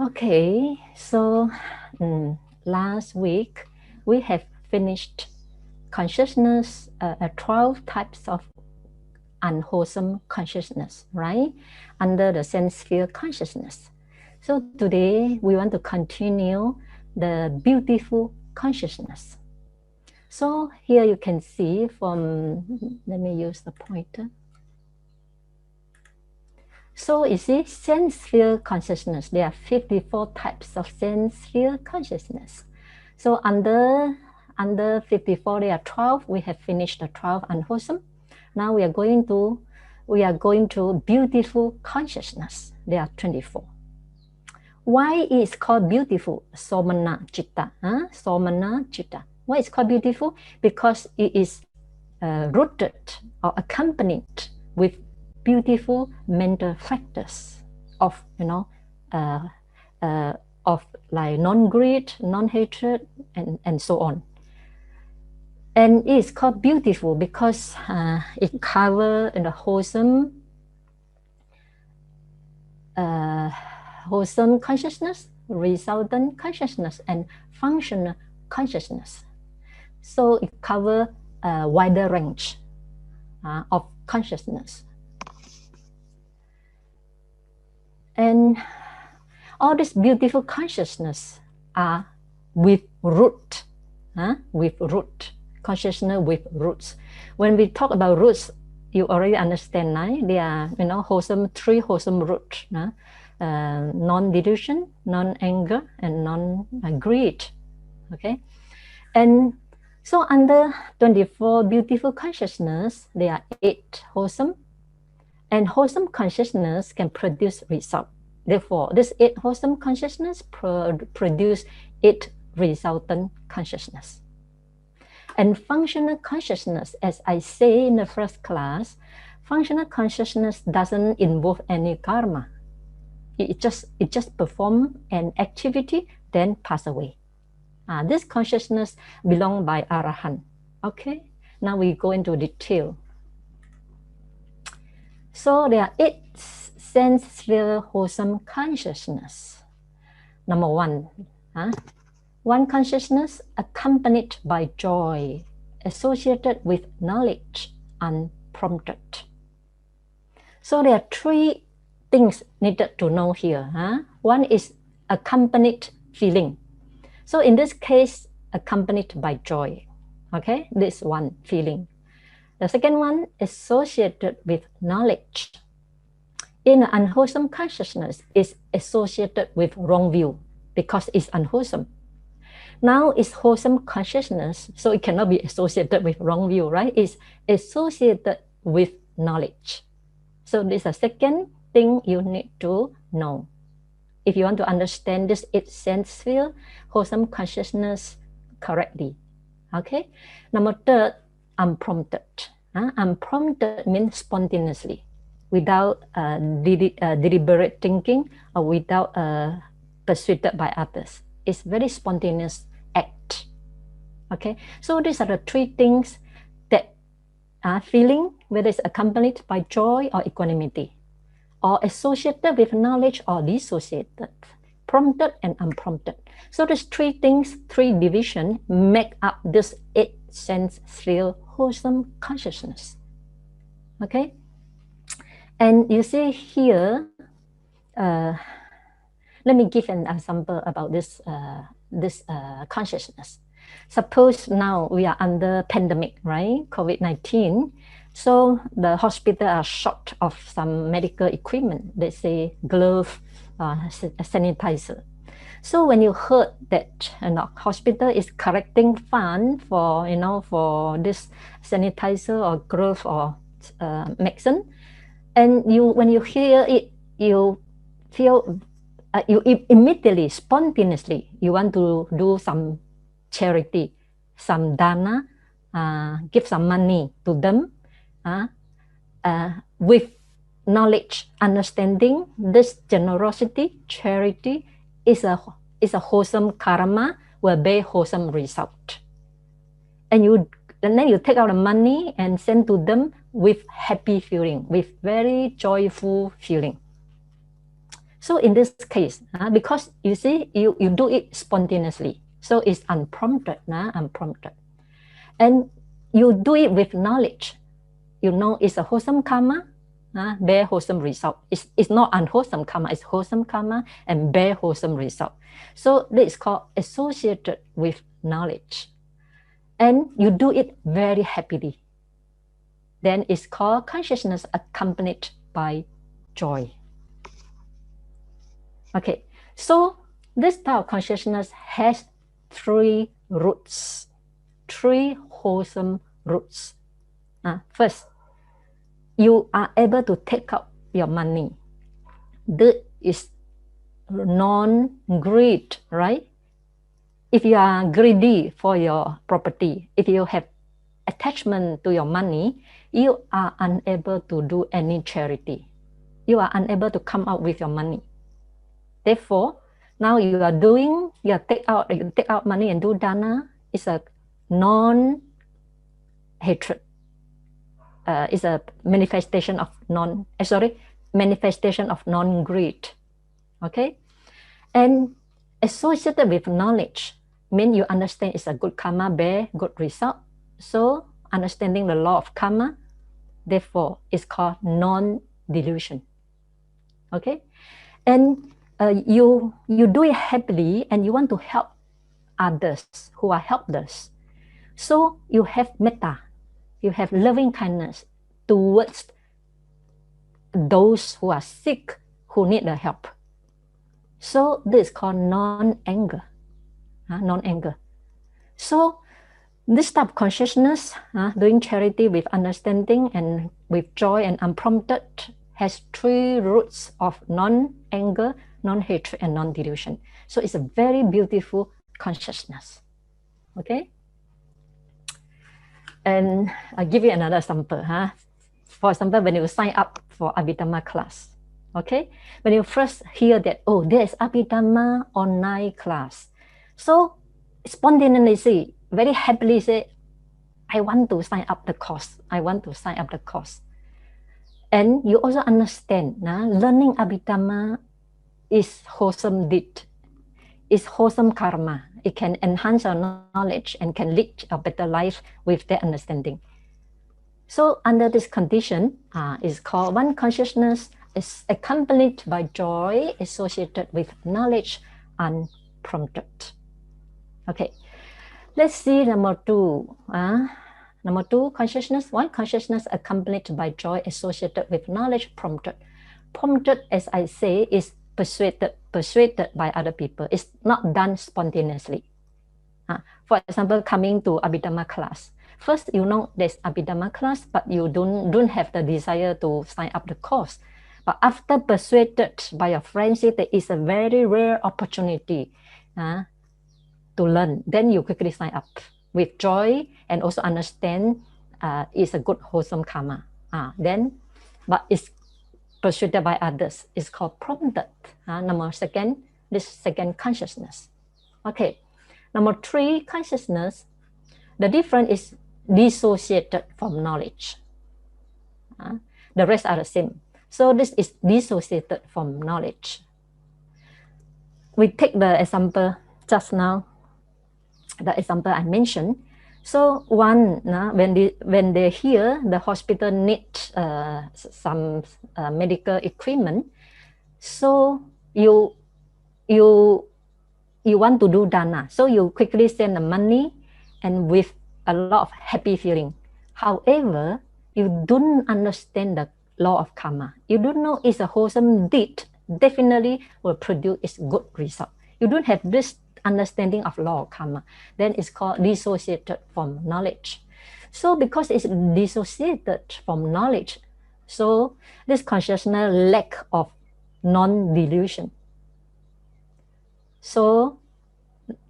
Okay, so last week we have finished consciousness, 12 types of unwholesome consciousness, right? Under the sense sphere consciousness. So today we want to continue the beautiful consciousness. So here you can see from, let me use the pointer. So you see, sense sphere consciousness, there are 54 types of sense sphere consciousness. So under 54, there are 12. We have finished the 12 unwholesome. Now we are going to beautiful consciousness. There are 24. Why is called beautiful? Somana citta. Somana citta. Why is called beautiful? Because it is rooted or accompanied with beautiful mental factors of of like non-greed, non-hatred, and so on. And it's called beautiful because it covers the wholesome consciousness, resultant consciousness, and functional consciousness. So it covers a wider range of consciousness. And all this beautiful consciousness are with root, consciousness with roots. When we talk about roots, you already understand, right? They are, three wholesome roots, non-delusion, non-anger, and non-greed. Okay, and so under 24 beautiful consciousness, there are 8 wholesome. And wholesome consciousness can produce result. Therefore, this 8 wholesome consciousness produce 8 resultant consciousness. And functional consciousness, as I say in the first class, functional consciousness doesn't involve any karma. It just perform an activity, then pass away. This consciousness belong by Arahant. Okay, now we go into detail. So there are 8 sense sphere wholesome consciousness. Number 1, one consciousness accompanied by joy, associated with knowledge, unprompted. So there are 3 things needed to know here. One is accompanied feeling. So in this case, accompanied by joy. Okay, this one feeling. The second one, associated with knowledge. In unwholesome consciousness, is associated with wrong view because it's unwholesome. Now it's wholesome consciousness, so it cannot be associated with wrong view, right? It's associated with knowledge. So this is the second thing you need to know if you want to understand this 8 sense sphere wholesome consciousness correctly. Okay. Number 3, unprompted. Unprompted means spontaneously, without deliberate thinking or without persuaded by others. It's very spontaneous act. Okay, so these are the 3 things that are feeling, whether it's accompanied by joy or equanimity, or associated with knowledge or dissociated, prompted and unprompted. So these 3 things, 3 divisions make up this 8 sense sphere wholesome consciousness. Okay, and you see here, let me give an example about this consciousness. Suppose now we are under pandemic, right? COVID-19. So the hospital are short of some medical equipment. Let's say glove, sanitizer. So when you heard that hospital is collecting fund for for this sanitizer or glove or medicine, and when you hear it, you feel you immediately, spontaneously, you want to do some charity, some dana, give some money to them, with knowledge, understanding. This generosity, charity is a wholesome karma, will bear wholesome result. And then you take out the money and send to them with happy feeling, with very joyful feeling. So in this case, because you see, you do it spontaneously, so it's unprompted, unprompted. And you do it with knowledge. You know it's a wholesome karma, bear wholesome result. It's not unwholesome karma, it's wholesome karma and bear wholesome result. So this is called associated with knowledge. And you do it very happily. Then it's called consciousness accompanied by joy. Okay, so this type of consciousness has three roots, three wholesome roots. First, you are able to take out your money. This is non-greed, right? If you are greedy for your property, if you have attachment to your money, you are unable to do any charity. You are unable to come out with your money. Therefore, now you take out money and do dana. It's a non-hatred. Is a manifestation of non-greed. Okay, and associated with knowledge means you understand it's a good karma, bear good result. So understanding the law of karma, therefore, is called non-delusion. Okay, and you do it happily, and you want to help others who are helpless. So you have metta. You have loving kindness towards those who are sick, who need the help. So this is called non-anger. Non-anger. So this type of consciousness, doing charity with understanding and with joy and unprompted, has three roots of non-anger, non-hatred, and non-delusion. So it's a very beautiful consciousness. Okay? And I'll give you another example. For example, when you sign up for Abhidhamma class, okay? When you first hear that, oh, there's Abhidhamma online class. So spontaneously, very happily say, I want to sign up the course. I want to sign up the course. And you also understand, learning Abhidhamma is wholesome deed. It's wholesome karma. It can enhance our knowledge and can lead a better life with that understanding. So under this condition, it's called one consciousness is accompanied by joy associated with knowledge unprompted. Okay, let's see number two. Number two, consciousness. One consciousness accompanied by joy associated with knowledge prompted. Prompted, as I say, is persuaded by other people. It's not done spontaneously. For example, coming to Abhidhamma class. First, you know there's Abhidhamma class, but you don't have the desire to sign up the course. But after persuaded by your friends, there is a very rare opportunity to learn. Then you quickly sign up with joy and also understand it's a good wholesome karma. But it's persuaded by others. It's called prompted. Number second, this second consciousness. Okay. Number three, consciousness. The difference is dissociated from knowledge. The rest are the same. So this is dissociated from knowledge. We take the example just now, the example I mentioned. So one, when they hear the hospital needs some medical equipment, so you want to do dana. So you quickly send the money and with a lot of happy feeling. However, you don't understand the law of karma. You don't know it's a wholesome deed. Definitely will produce its good result. You don't have this understanding of law of karma. Then it's called dissociated from knowledge. So because it's dissociated from knowledge, so this consciousness lack of non-delusion. So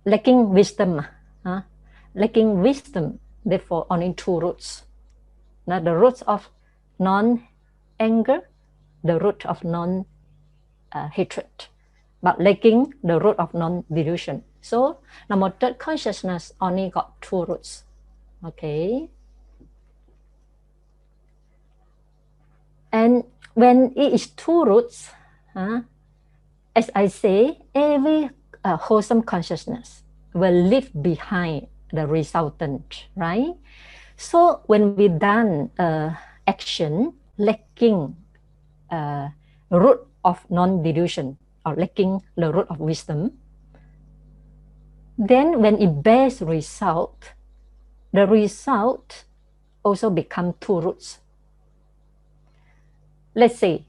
lacking wisdom, therefore only two roots. Now the roots of non-anger, the root of non-hatred, but lacking the root of non-delusion. So number third, consciousness only got two roots. Okay. And when it is two roots, as I say, every wholesome consciousness will leave behind the resultant, right? So when we done action lacking root of non-delusion or lacking the root of wisdom, then when it bears result, the result also become two roots. Let's say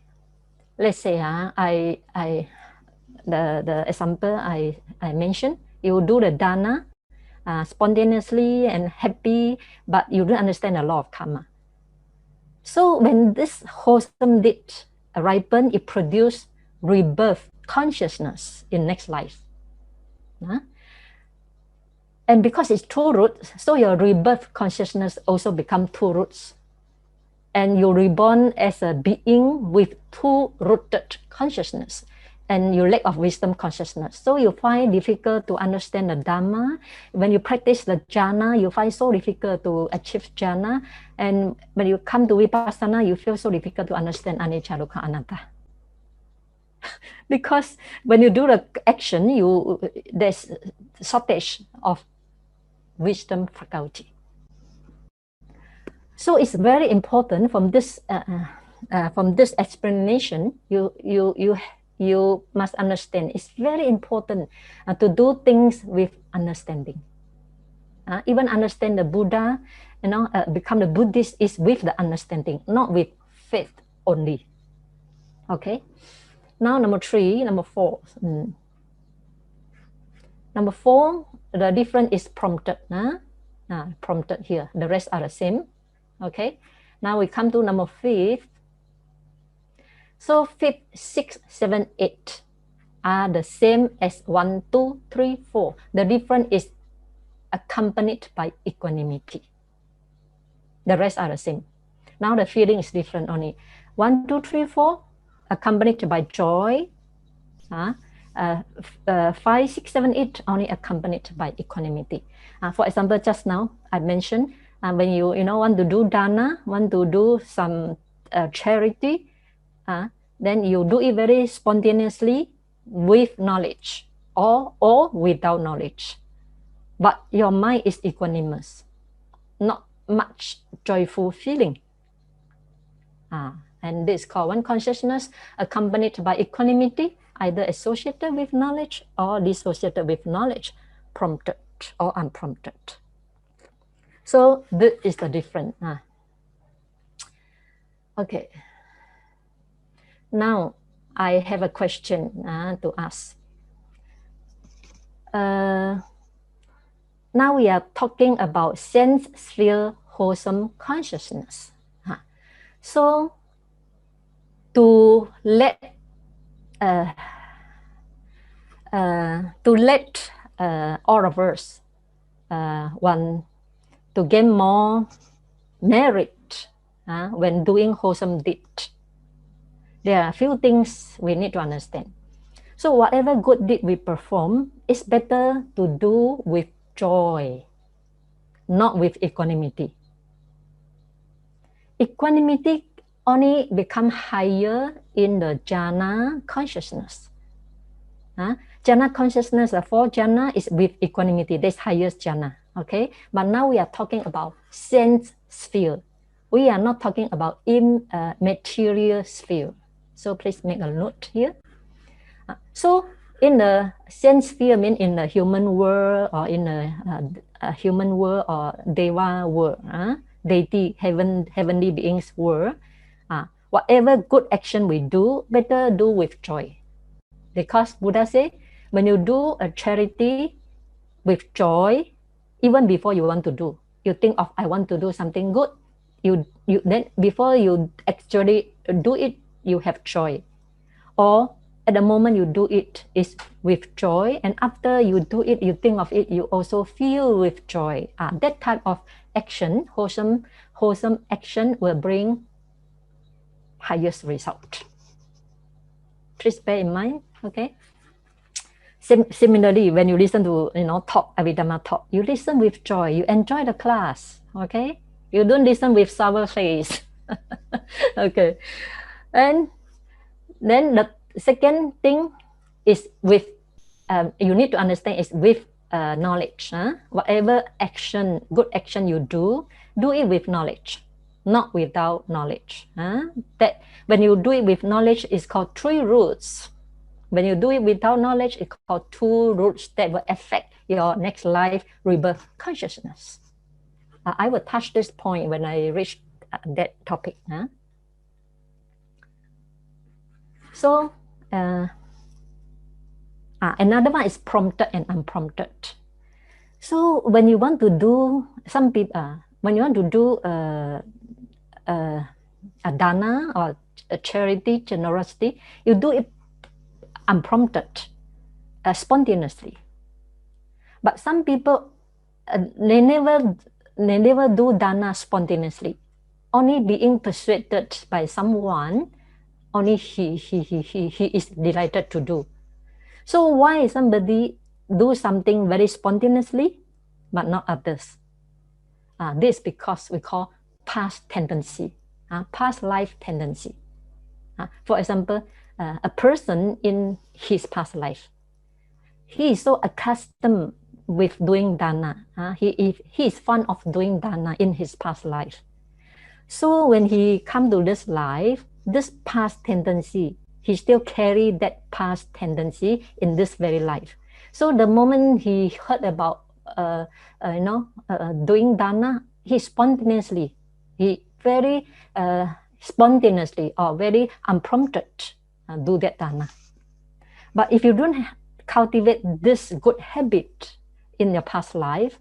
the example I mentioned, you do the dana spontaneously and happy, but you don't understand the law of karma. So when this wholesome deed ripen, it produces rebirth consciousness in next life. And because it's two roots, so your rebirth consciousness also become two roots. And you're reborn as a being with two-rooted consciousness and your lack of wisdom consciousness. So you find difficult to understand the Dhamma. When you practice the jhana, you find so difficult to achieve jhana. And when you come to vipassana, you feel so difficult to understand anicca, dukkha, anatta. Because when you do the action, there's shortage of wisdom faculty. So it's very important from this explanation. You must understand. It's very important to do things with understanding. Even understand the Buddha, become the Buddhist is with the understanding, not with faith only. Okay. Now number four. Number four, the difference is prompted. Prompted here. The rest are the same. Okay, now we come to number 5. So 5, 6, 7, 8 are the same as 1, 2, 3, 4. The difference is accompanied by equanimity. The rest are the same. Now the feeling is different only. 1, 2, 3, 4 accompanied by joy. 5, 6, 7, 8 only accompanied by equanimity. For example, just now I mentioned when you want to do dana, want to do some charity, then you do it very spontaneously with knowledge or without knowledge. But your mind is equanimous, not much joyful feeling. And this is called one consciousness accompanied by equanimity, either associated with knowledge or dissociated with knowledge, prompted or unprompted. So this is the difference. Okay. Now I have a question to ask. Now we are talking about sense sphere wholesome consciousness. So to let all of us want to gain more merit when doing wholesome deed, there are a few things we need to understand. So whatever good deed we perform, it's better to do with joy, not with equanimity. Equanimity only become higher in the jhana consciousness. Jhana consciousness, the 4 jhana is with equanimity. That's highest jhana. Okay, but now we are talking about sense sphere. We are not talking about immaterial sphere. So please make a note here. So in the sense sphere, mean in the human world or in a human world or deva world, deity, heavenly beings world, whatever good action we do, better do with joy. Because Buddha say, when you do a charity with joy, even before you want to do, you think of I want to do something good. You then before you actually do it, you have joy. Or at the moment you do it is with joy, and after you do it, you think of it, you also feel with joy. That type of action, wholesome action, will bring highest result. Please bear in mind. Okay. Similarly, when you listen to talk, Abhidhamma talk, you listen with joy, you enjoy the class. Okay, you don't listen with sour face. Okay, and then the second thing is with, you need to understand it's with knowledge. Whatever action, good action you do it with knowledge, not without knowledge. That when you do it with knowledge, it's called 3 roots. When you do it without knowledge, it's called 2 roots that will affect your next life rebirth consciousness. I will touch this point when I reach that topic. So another one is prompted and unprompted. So when you want to do, some people, when you want to do a dana or a charity, generosity, you do it unprompted, spontaneously. But some people, they never do dana spontaneously. Only being persuaded by someone, only he is delighted to do. So why somebody do something very spontaneously, but not others? This because we call past tendency, past life tendency. For example, a person in his past life, he is so accustomed with doing dana. He is fond of doing dana in his past life. So when he come to this life, this past tendency, he still carry that past tendency in this very life. So the moment he heard about doing dana, he spontaneously, very spontaneously or very unprompted do that dana. But if you don't cultivate this good habit in your past life,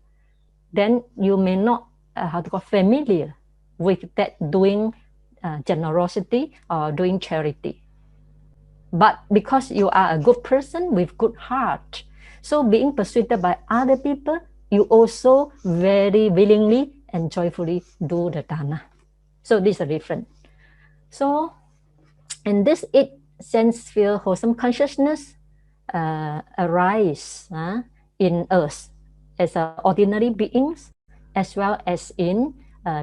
then you may not familiar with that doing generosity or doing charity. But because you are a good person with good heart, so being persuaded by other people, you also very willingly and joyfully do the dana. So these are different. So, and this 8 sense sphere wholesome consciousness arise in us as ordinary beings, as well as in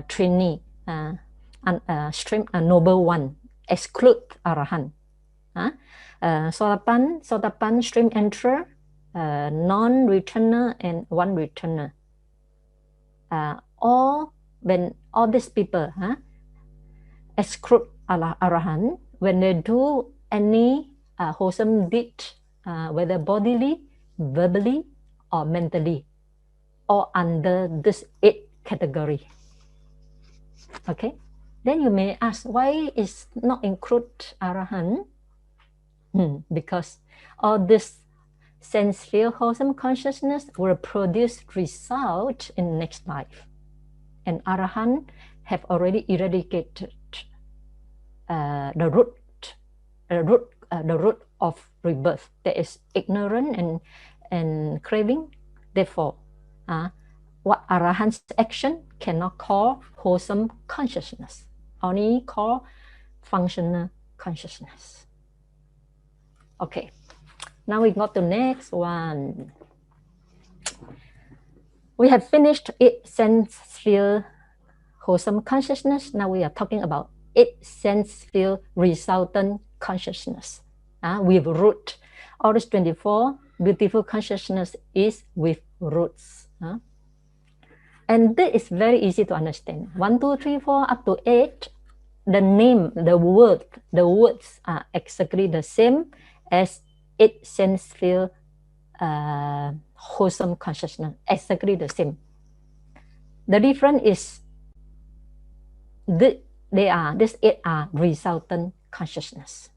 trainee, stream noble one, exclude arahant. Sotapan, stream enterer, non-returner and one returner. When all these people exclude arahant, when they do any wholesome deed, whether bodily, verbally, or mentally, or under this 8 category. Okay, then you may ask, why is not include arahant? Because all this sense sphere wholesome consciousness will produce result in next life, and arahant have already eradicated the root of rebirth, that is ignorant and craving. Therefore, what arahant's action cannot call wholesome consciousness, only call functional consciousness. Okay, now we got to next one. We have finished 8 sense sphere wholesome consciousness. Now we are talking about 8 sense sphere resultant consciousness with root. All these 24 beautiful consciousness is with roots. And this is very easy to understand. 1, 2, 3, 4 up to 8. The name, the words are exactly the same as 8 sense sphere wholesome consciousness, exactly the same. The difference is these 8 are resultant consciousness.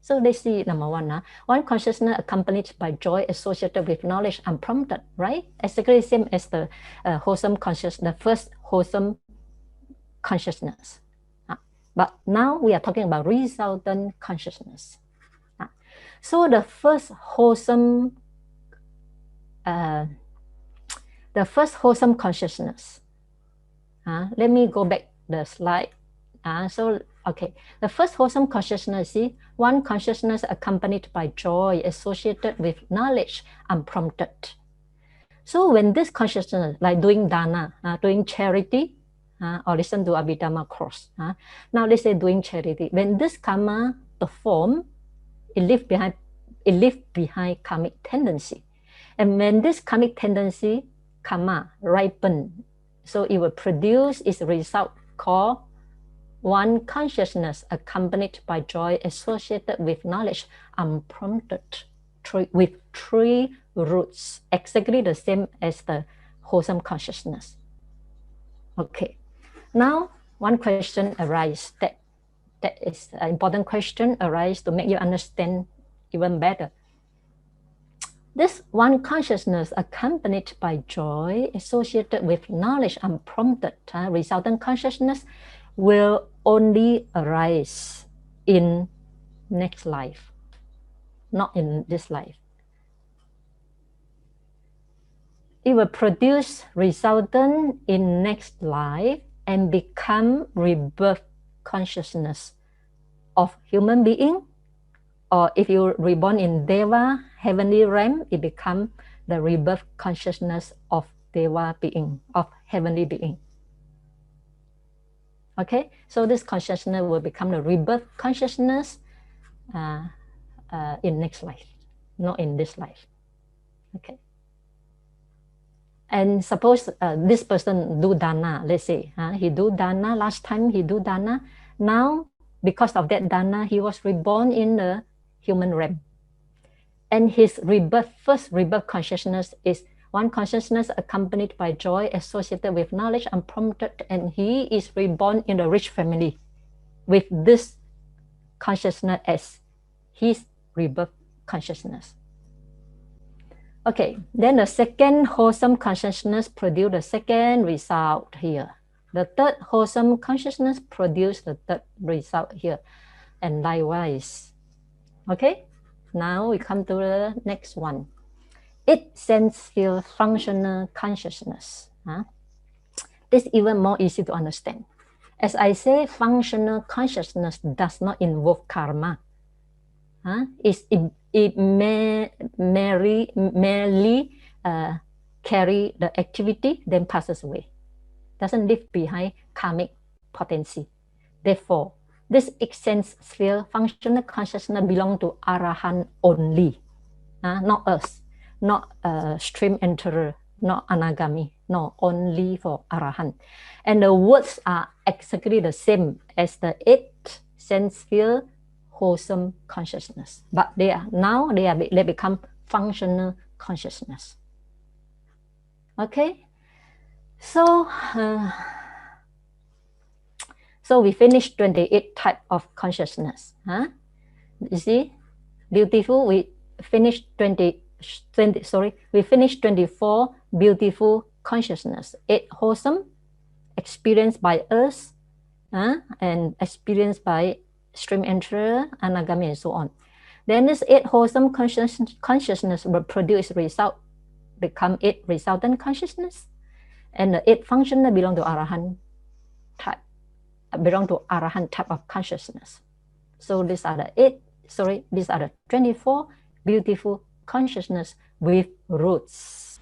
So let's see number 1. One consciousness accompanied by joy associated with knowledge unprompted, right? Exactly the same as the wholesome consciousness, the first wholesome consciousness. But now we are talking about resultant consciousness. So the first wholesome consciousness. Let me go back the slide. Okay, the first wholesome consciousness, see, one consciousness accompanied by joy associated with knowledge unprompted. So when this consciousness, like doing dana, doing charity, or listen to Abhidhamma course, now let's say doing charity, when this karma perform, it leaves behind it leaves behind karmic tendency. And when this karmic tendency, karma, ripen, so it will produce its result called one consciousness accompanied by joy associated with knowledge unprompted with 3 roots, exactly the same as the wholesome consciousness. Okay, now one question arises that is an important question arises to make you understand even better. This one consciousness accompanied by joy associated with knowledge unprompted, resultant consciousness will only arise in next life, not in this life. It will produce resultant in next life and become rebirth consciousness of human being, or if you're reborn in Deva, heavenly realm, it becomes the rebirth consciousness of Deva being, of heavenly being. Okay, so this consciousness will become the rebirth consciousness in next life, not in this life. Okay. And suppose this person do dana, let's say, he do dana, last time he do dana, now because of that dana, he was reborn in the human realm. And his rebirth, first rebirth consciousness is one consciousness accompanied by joy associated with knowledge unprompted, and he is reborn in a rich family with this consciousness as his rebirth consciousness. Okay, then the second wholesome consciousness produced the second result here. The third wholesome consciousness produced the third result here, and likewise. Okay, now we come to the next one. It sense feel functional consciousness. This is even more easy to understand. As I say, functional consciousness does not involve karma. It merely carry the activity, then passes away. Doesn't leave behind karmic potency. Therefore, this sense sphere functional consciousness belongs to Arahant only, not us, not stream enterer, not anagami, no, only for Arahant. And the words are exactly the same as the 8 sense sphere wholesome consciousness, but they become functional consciousness. Okay, so we finished 28 type of consciousness. You see, beautiful. We finished 24 beautiful consciousness, 8 wholesome, experienced by us, and experienced by stream enterer, anagami, and so on. Then this 8 wholesome consciousness will produce result, become 8 resultant consciousness, and the 8 functional belong to Arahant type, of consciousness. So these are the 24 beautiful consciousness with roots.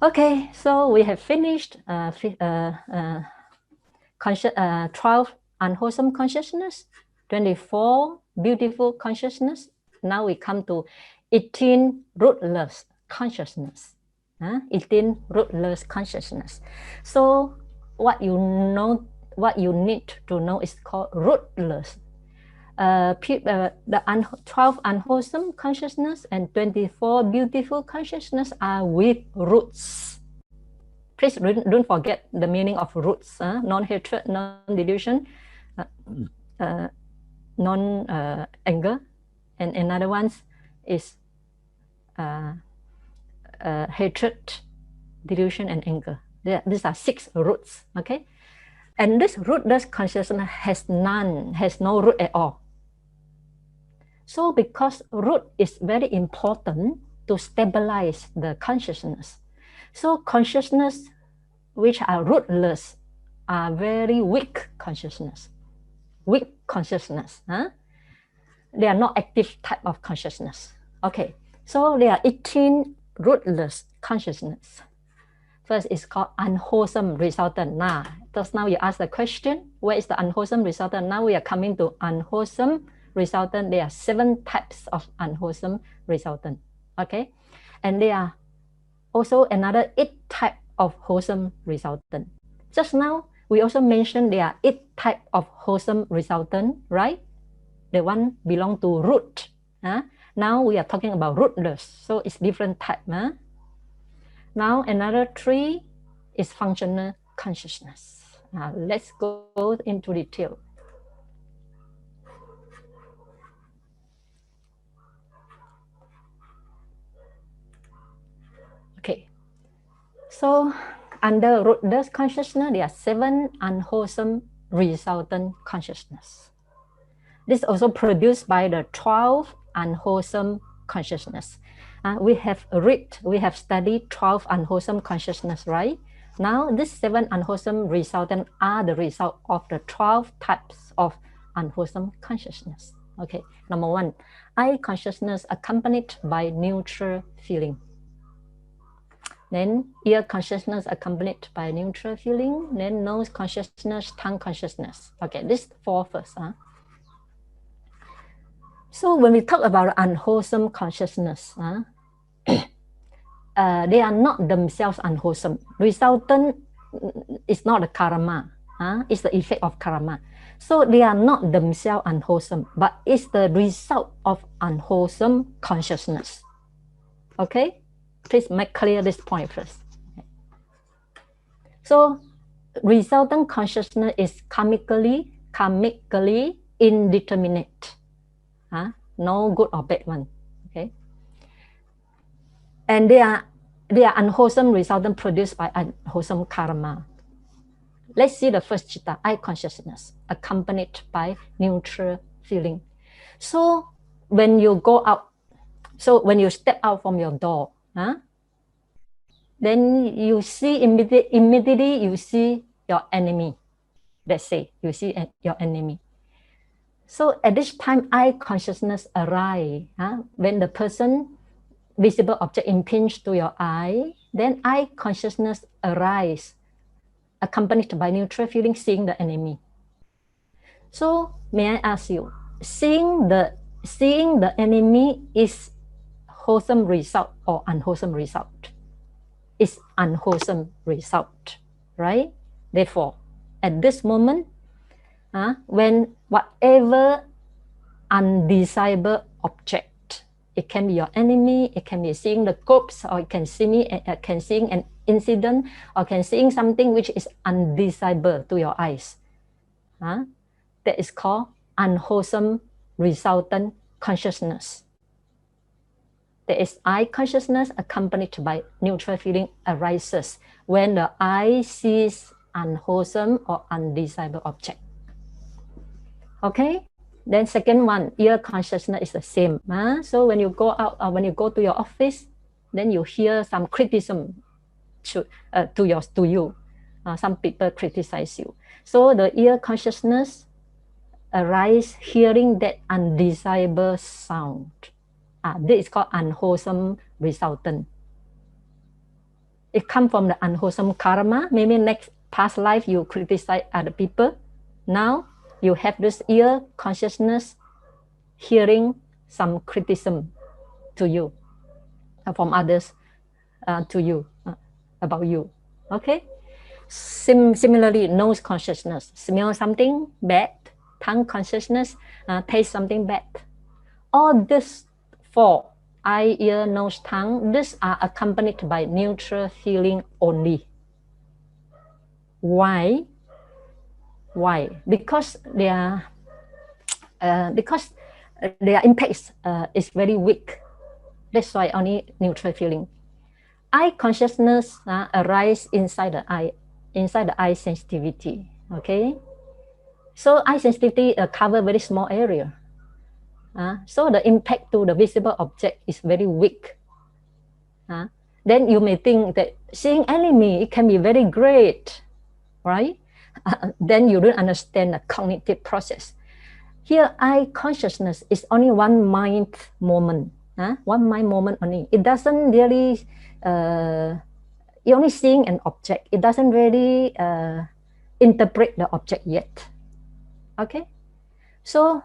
Okay, so we have finished 12 unwholesome consciousness, 24 beautiful consciousness. Now we come to 18 rootless consciousness. 18 rootless consciousness. So what you need to know is called rootless. The 12 unwholesome consciousness and 24 beautiful consciousness are with roots. Please don't forget the meaning of roots: non-hatred, non-delusion, non-anger, and another one is hatred, delusion, and anger. These are 6 roots. Okay, and this rootless consciousness has no root at all. So because root is very important to stabilize the consciousness, so consciousness which are rootless are very weak consciousness. Weak consciousness. They are not active type of consciousness. Okay, so there are 18 rootless consciousness. First is called unwholesome resultant. Just now you ask the question, where is the unwholesome resultant? Now we are coming to unwholesome resultant. There are 7 types of unwholesome resultant. Okay, and there are also another 8 type of wholesome resultant. Just now we also mentioned there are 8 type of wholesome resultant, right? The one belong to root. Now we are talking about rootless, so it's different type. Now another 3 is functional consciousness. Let's go into detail. Okay, so under rootless consciousness, there are 7 unwholesome resultant consciousness. This is also produced by the 12 unwholesome consciousness. We have studied 12 unwholesome consciousness, right? Now, these 7 unwholesome resultant are the result of the 12 types of unwholesome consciousness. Okay, number 1, I consciousness accompanied by neutral feeling. Then ear consciousness accompanied by neutral feeling. Then nose consciousness, tongue consciousness. Okay, this 4 first. So when we talk about unwholesome consciousness, they are not themselves unwholesome. Resultant is not a karma. It's the effect of karma. So they are not themselves unwholesome, but it's the result of unwholesome consciousness. Okay? Please make clear this point first. So resultant consciousness is karmically indeterminate. No good or bad one. Okay. And they are unwholesome resultant produced by unwholesome karma. Let's see the first chitta, I consciousness, accompanied by neutral feeling. So when you go out, so when you step out from your door, then you see immediately you see your enemy. Let's say you see your enemy. So at this time, I consciousness arise. When the person, visible object impinge to your eye, then I consciousness arise, accompanied by neutral feeling, seeing the enemy. So may I ask you, seeing the enemy is wholesome result or unwholesome result? It's unwholesome result, right? Therefore, at this moment, when whatever undesirable object, it can be your enemy, it can be seeing the corpse, or it can seeing an incident, or can seeing something which is undesirable to your eyes. That is called unwholesome resultant consciousness. There is I consciousness accompanied by neutral feeling arises when the eye sees unwholesome or undesirable object. Okay, then second one, ear consciousness is the same. So when you go out, when you go to your office, then you hear some criticism to you. Some people criticize you. So the ear consciousness arise hearing that undesirable sound. This is called unwholesome resultant. It comes from the unwholesome karma. Maybe next past life you criticize other people. Now you have this ear consciousness hearing some criticism to you, from others to you, about you. Okay? Similarly, nose consciousness, smell something bad. Tongue consciousness, taste something bad. All these 4, eye, ear, nose, tongue, these are accompanied by neutral feeling only. Why? Why? Because their impact is very weak. That's why only neutral feeling. Eye consciousness arise inside the eye sensitivity. Okay, so eye sensitivity cover very small area. So the impact to the visible object is very weak. Then you may think that seeing enemy, it can be very great, right? Then you don't understand the cognitive process. Here, eye consciousness is only one mind moment. One mind moment only. It doesn't really, you're only seeing an object. It doesn't really interpret the object yet. Okay? So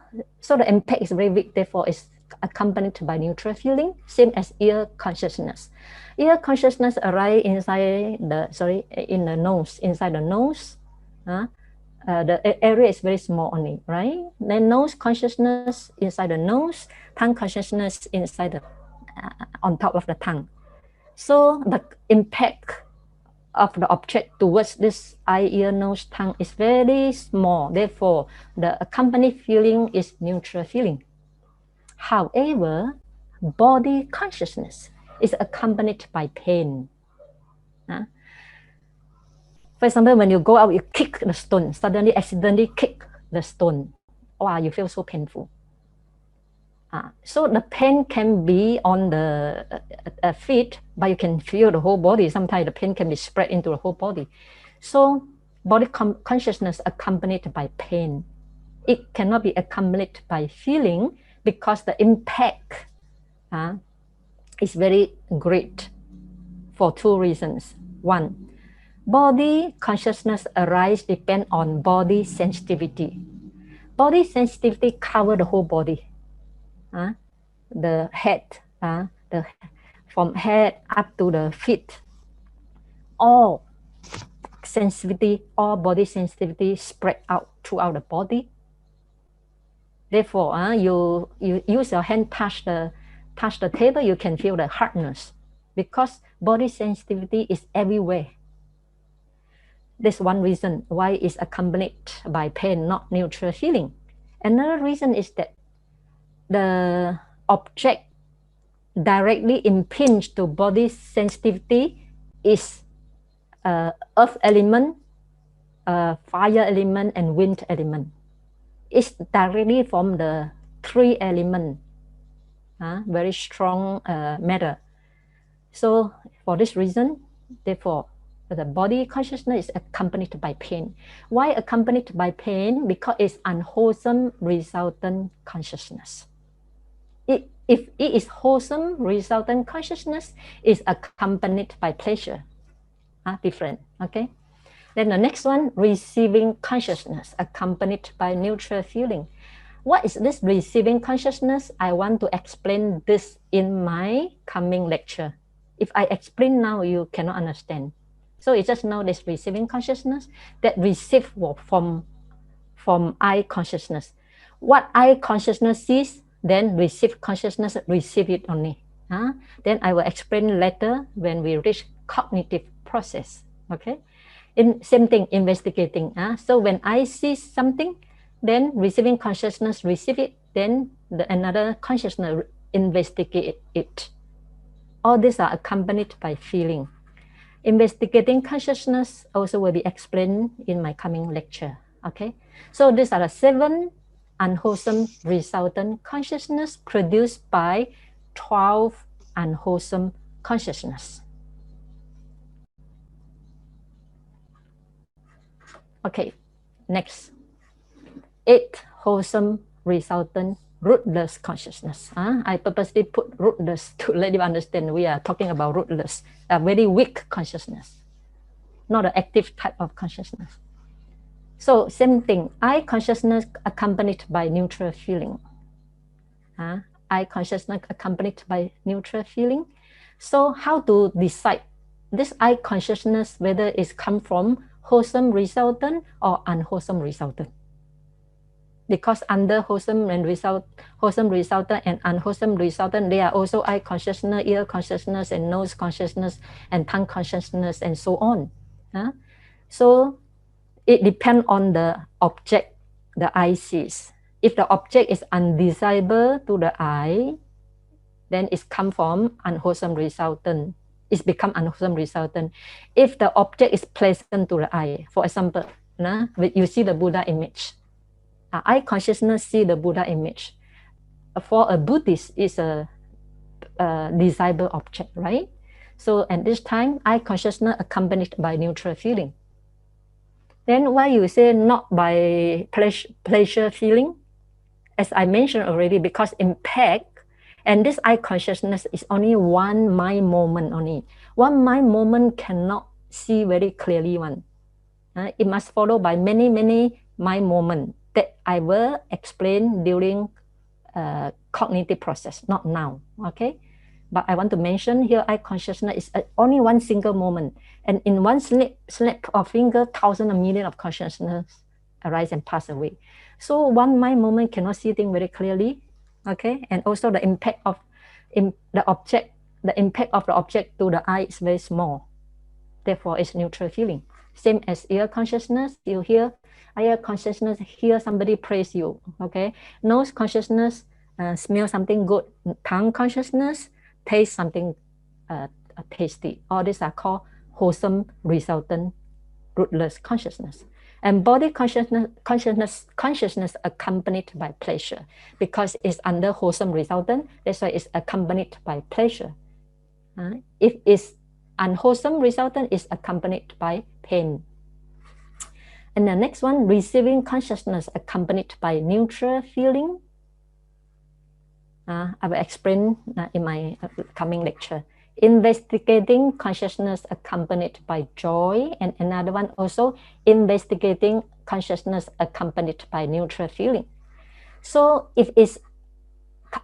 the impact is very big, therefore it's accompanied by neutral feeling, same as ear consciousness. Ear consciousness arises inside in the nose, inside the nose. The area is very small only, right? Then nose consciousness inside the nose, tongue consciousness inside the on top of the tongue. So the impact of the object towards this eye, ear, nose, tongue is very small. Therefore, the accompanied feeling is neutral feeling. However, body consciousness is accompanied by pain. For example, when you go out, you kick the stone, suddenly accidentally kick the stone. Wow, you feel so painful. So the pain can be on the feet, but you can feel the whole body. Sometimes the pain can be spread into the whole body. So body consciousness accompanied by pain. It cannot be accompanied by feeling because the impact is very great for two reasons. One, body consciousness arises depend on body sensitivity. Body sensitivity covers the whole body. The head, from head up to the feet, all sensitivity, all body sensitivity spread out throughout the body. Therefore, you use your hand touch the table, you can feel the hardness because body sensitivity is everywhere. That's one reason why it's accompanied by pain, not neutral feeling. Another reason is that the object directly impinged to body sensitivity is earth element, fire element, and wind element. It's directly from the three elements, very strong matter. So for this reason, therefore, the body consciousness is accompanied by pain. Why accompanied by pain? Because it's unwholesome resultant consciousness. If it is wholesome resultant consciousness, is accompanied by pleasure. Different, okay? Then the next one, receiving consciousness, accompanied by neutral feeling. What is this receiving consciousness? I want to explain this in my coming lecture. If I explain now, you cannot understand. So you just know this receiving consciousness that receive from eye consciousness. What eye consciousness sees, then receive consciousness, receive it only. Then I will explain later when we reach cognitive process. Okay. Same thing, investigating. So when I see something, then receiving consciousness receive it, then another consciousness investigate it. All these are accompanied by feeling. Investigating consciousness also will be explained in my coming lecture. Okay, so these are the 7 unwholesome resultant consciousness produced by 12 unwholesome consciousness. Okay, next, 8 wholesome resultant rootless consciousness. I purposely put rootless to let you understand we are talking about rootless, a very weak consciousness, not an active type of consciousness. So same thing, eye consciousness accompanied by neutral feeling. Eye consciousness accompanied by neutral feeling. So how to decide this eye consciousness, whether it's come from wholesome resultant or unwholesome resultant? Because under wholesome resultant and unwholesome resultant, there are also eye consciousness, ear consciousness, and nose consciousness, and tongue consciousness, and so on. So it depends on the object the eye sees. If the object is undesirable to the eye, then it's come from unwholesome resultant. It's become unwholesome resultant. If the object is pleasant to the eye, for example, you see the Buddha image. Eye consciousness see the Buddha image. For a Buddhist, it's a desirable object, right? So at this time, eye consciousness accompanied by neutral feeling. Then why you say not by pleasure feeling? As I mentioned already, because impact, and this eye consciousness is only one mind moment only. One mind moment cannot see very clearly one. It must follow by many mind moments. that I will explain during cognitive process, not now, okay? But I want to mention here, I consciousness is only one single moment. And in one snap of finger, thousands and millions of consciousness arise and pass away. So one mind moment cannot see things very clearly, okay? And also the impact of the object to the eye is very small. Therefore, it's neutral feeling. Same as ear consciousness. You hear ear consciousness, hear somebody praise you, okay? Nose consciousness, smell something good. Tongue consciousness, taste something tasty. All these are called wholesome, resultant, rootless consciousness. And body consciousness accompanied by pleasure, because it's under wholesome resultant. That's why it's accompanied by pleasure. If it's unwholesome resultant, is accompanied by pain. And the next one, receiving consciousness accompanied by neutral feeling. I will explain in my coming lecture. Investigating consciousness accompanied by joy, and another one also investigating consciousness accompanied by neutral feeling. So if it's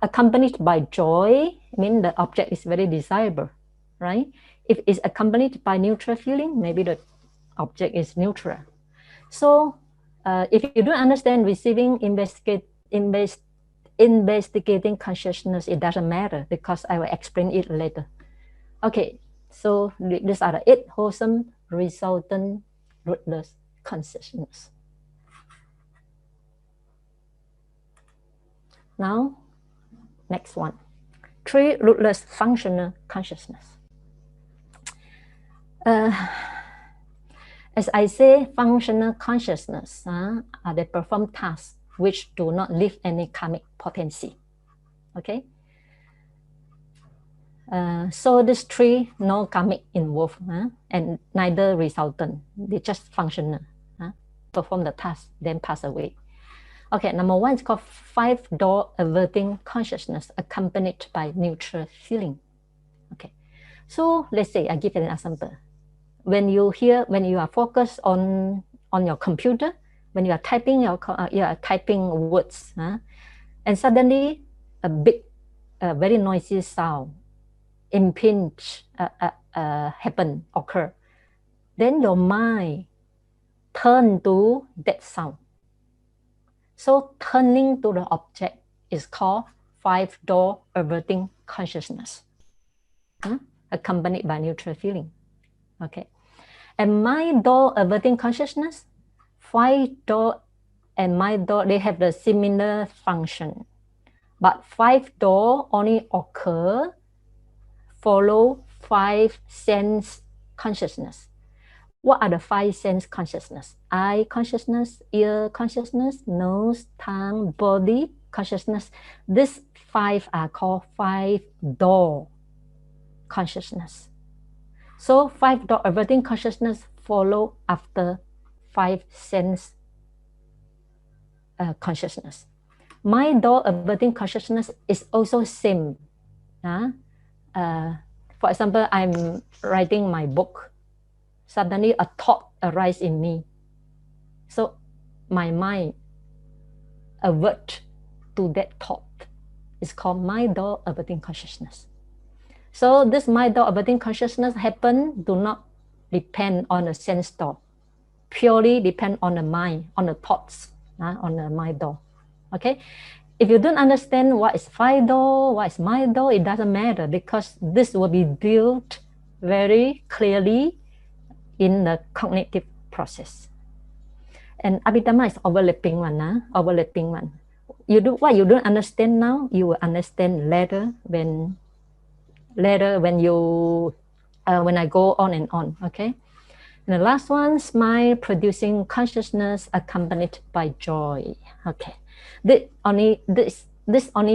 accompanied by joy, I mean the object is very desirable, right? If it's accompanied by neutral feeling, maybe the object is neutral. So if you don't understand receiving, investigating consciousness, it doesn't matter, because I will explain it later. Okay, so these are the 8 wholesome, resultant, rootless consciousness. Now, next one, 3 rootless functional consciousness. As I say, functional consciousness, they perform tasks which do not leave any karmic potency. Okay? So these 3, no karmic involved, and neither resultant. They just functional, perform the task, then pass away. Okay, number 1 is called 5-door averting consciousness accompanied by neutral feeling. Okay, so let's say I give you an example. When you are focused on your computer, when you are typing typing words, and suddenly a big, very noisy sound occur, then your mind turn to that sound. So turning to the object is called 5-door averting consciousness, accompanied by neutral feeling. Okay, and mind-door averting consciousness, 5-door and mind-door, they have the similar function, but 5-door only occur follow 5 sense consciousness. What are the 5 sense consciousness? Eye consciousness, ear consciousness, nose, tongue, body consciousness. These 5 are called 5-door consciousness. So 5-door averting consciousness follow after 5 sense consciousness. Mind-door averting consciousness is also same. For example, I'm writing my book. Suddenly a thought arises in me. So my mind avert to that thought. It's called mind-door averting consciousness. So this mind-door averting consciousness do not depend on the sense door. Purely depend on the mind, on the thoughts, on the mind door. Okay? If you don't understand what is 5-door, what is mind-door, it doesn't matter, because this will be built very clearly in the cognitive process. And Abhidhamma is overlapping one, overlapping one. What you don't understand now, you will understand later when I go on and on. Okay. And the last one, smile producing consciousness accompanied by joy. Okay. This only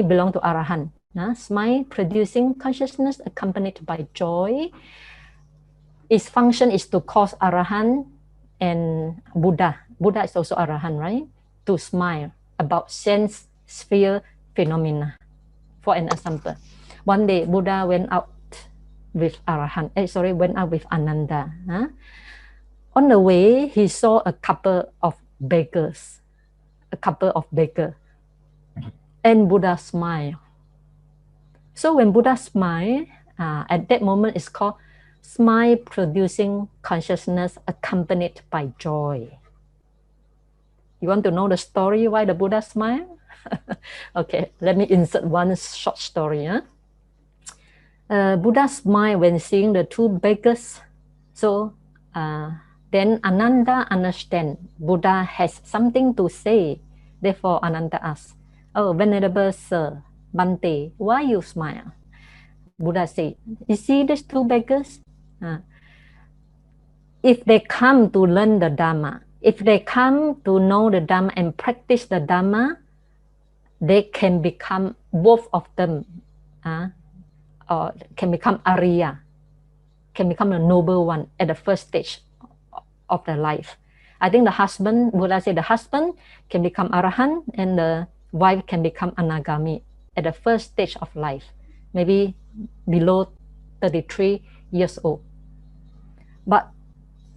belong to Arahant. Smile producing consciousness accompanied by joy. Its function is to cause Arahant and Buddha. Buddha is also Arahant, right? To smile about sense sphere phenomena. For an example, one day Buddha went out with Ananda. On the way, he saw a couple of beggars. a couple of beggars. And Buddha smiled. So when Buddha smiled, at that moment it's called smile producing consciousness accompanied by joy. You want to know the story why the Buddha smiled? Okay, let me insert one short story. Buddha smiled when seeing the two beggars. So then Ananda understand Buddha has something to say. Therefore Ananda asked, "Oh, Venerable Sir, Bhante, why you smile?" Buddha said, "You see these two beggars? If they come to learn the Dhamma, if they come to know the Dhamma and practice the Dhamma, they can become, both of them, or can become Arya, can become a noble one at the first stage of their life. I think the husband, Buddha said, the husband can become Arahant and the wife can become Anagami at the first stage of life, maybe below 33 years old. But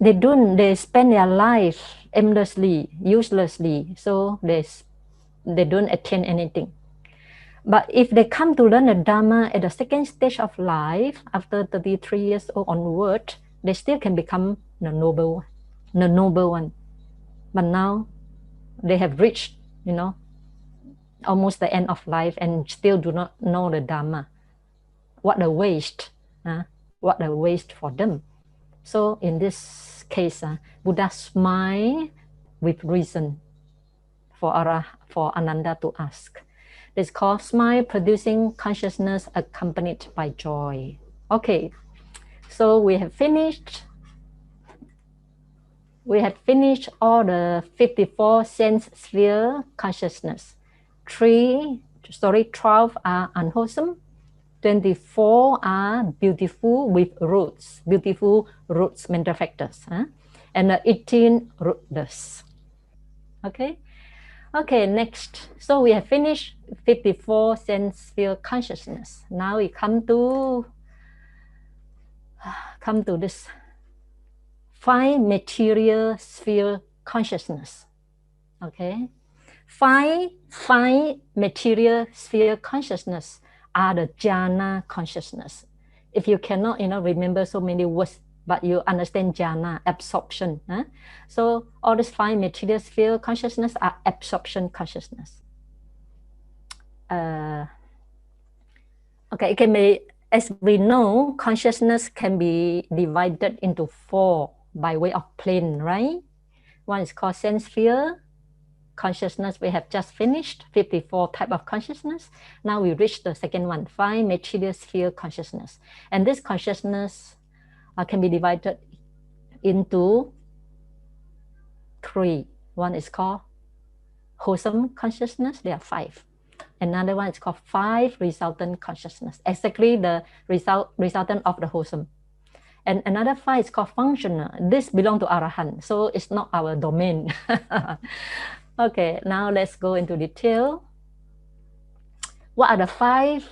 they spend their life aimlessly, uselessly, so they don't attain anything. But if they come to learn the Dhamma at the second stage of life, after 33 years old onward, they still can become the noble one. But now they have reached, almost the end of life and still do not know the Dhamma. What a waste! What a waste for them. So in this case, Buddha smiled with reason for Ananda to ask. It's called smile producing consciousness accompanied by joy. Okay, so we have finished all the 54 sense sphere consciousness. 12 are unwholesome, 24 are beautiful with roots, beautiful roots mental factors, and 18 rootless. Okay, next. So we have finished 54 sense sphere consciousness. Now we come to this 5 material sphere consciousness. Okay, 5 material sphere consciousness are the jhana consciousness. If you cannot, remember so many words, but you understand jhana, absorption. So all these 5 material sphere consciousness are absorption consciousness. Okay, it can be, as we know, consciousness can be divided into 4 by way of plane, right? One is called sense sphere consciousness. We have just finished 54 type of consciousness. Now we reach the second one, 5 material sphere consciousness. And this consciousness can be divided into 3. One is called wholesome consciousness. There are 5. Another one is called 5 resultant consciousness, exactly the resultant of the wholesome. And another 5 is called functional. This belongs to Arahant, so it's not our domain. Okay, now let's go into detail. What are the 5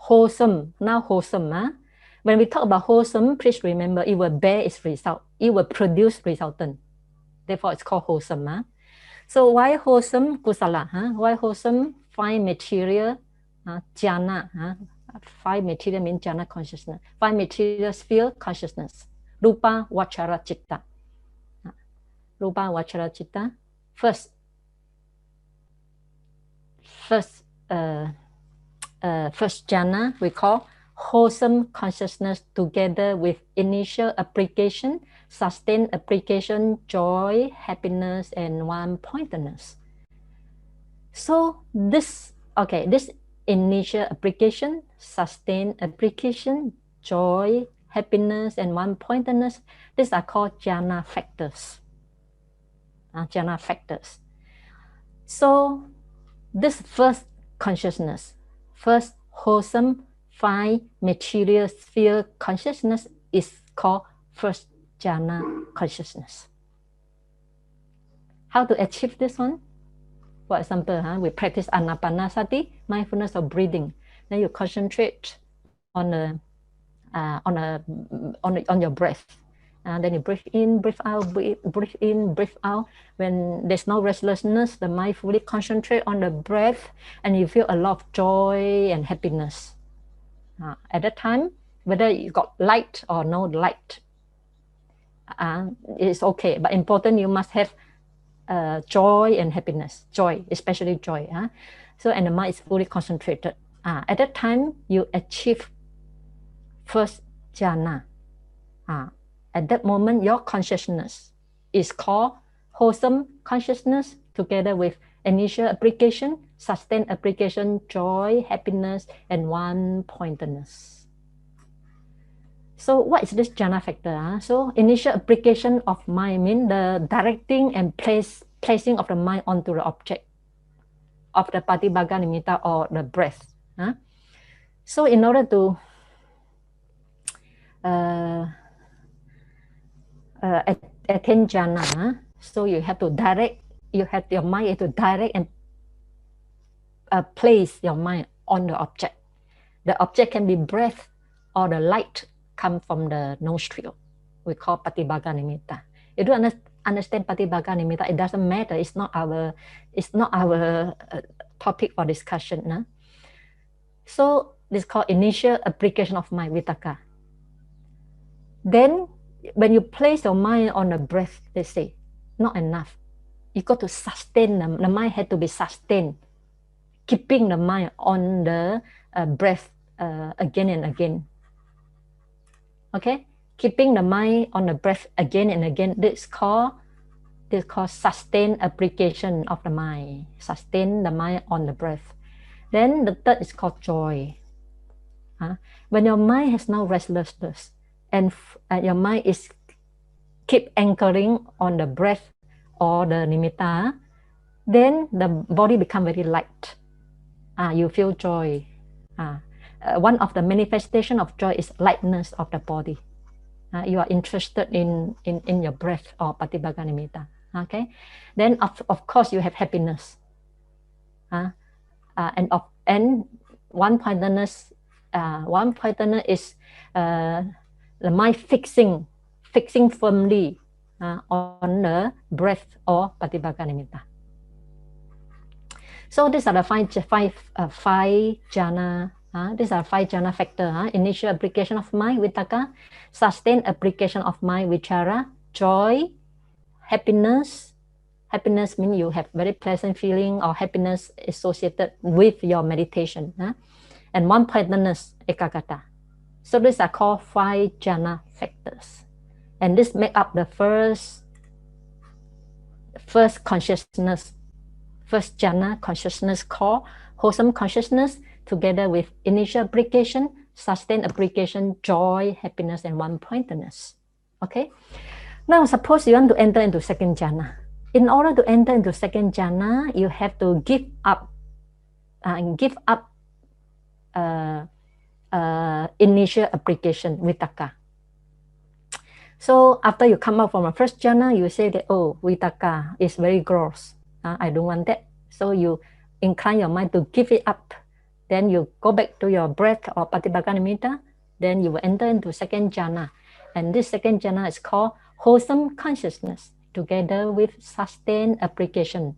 wholesome? Now wholesome. When we talk about wholesome, please remember it will bear its result. It will produce resultant. Therefore, it's called wholesome. So why wholesome? Kusala. Why wholesome? 5 material jhana. 5 material means jhana consciousness. 5 material sphere consciousness. Rupa, Vachara, Chitta. Rupa, Vachara, Chitta. First jhana we call wholesome consciousness together with initial application, sustained application, joy, happiness, and one-pointedness. So this initial application, sustained application, joy, happiness, and one-pointedness, these are called jhana factors. Jhana factors. So this first consciousness, first wholesome 5 material sphere consciousness is called first jhana consciousness. How to achieve this one? For example, we practice anapanasati, mindfulness of breathing. Then you concentrate on your breath, Then you breathe in, breathe out, breathe in, breathe out. When there's no restlessness, the mind fully concentrate on the breath, and you feel a lot of joy and happiness. At that time, whether you got light or no light, it's okay. But important, you must have joy and happiness. Joy, especially joy. So, and the mind is fully concentrated. At that time, you achieve first jhana. At that moment, your consciousness is called wholesome consciousness, together with initial application, sustained application, joy, happiness, and one-pointedness. So what is this jhana factor? So initial application of mind means the directing and placing of the mind onto the object of the patibhaga nimitta or the breath. So in order to attain jhana, so you have to direct, you have your mind to direct and place your mind on the object. The object can be breath or the light come from the nostril. We call patibhaga nimitta. You don't understand patibhaga nimitta, it doesn't matter. It's not our topic for discussion. So this is called initial application of mind, vitakka. Then when you place your mind on the breath, they say, not enough. You got to sustain them. The mind had to be sustained, keeping the mind on the breath again and again. Okay, keeping the mind on the breath again and again. This is called sustained application of the mind. Sustain the mind on the breath. Then the third is called joy. When your mind has no restlessness and your mind is keep anchoring on the breath or the nimitta, then the body become very light. You feel joy. One of the manifestation of joy is lightness of the body. You are interested in your breath or patibhaga nimitta. Okay, then of course you have happiness. And one-pointedness. One-pointedness is the mind fixing firmly on the breath or patibhaga nimitta. So these are the five jhana. These are five jhana factors. Initial application of mind, vitakka. Sustained application of mind, vichara. Joy, happiness. Happiness means you have very pleasant feeling or happiness associated with your meditation. And one-pointedness, ekaggata. So these are called five jhana factors. And this make up the first consciousness, first jhana consciousness called wholesome consciousness, together with initial application, sustained application, joy, happiness, and one-pointedness. Okay? Now suppose you want to enter into second jhana. In order to enter into second jhana, you have to give up initial application, vitakka. So after you come out from a first jhana, you say that, oh, vitakka is very gross. I don't want that. So you incline your mind to give it up. Then you go back to your breath or patibhaga nimitta. Then you will enter into second jhana. And this second jhana is called wholesome consciousness, together with sustained application.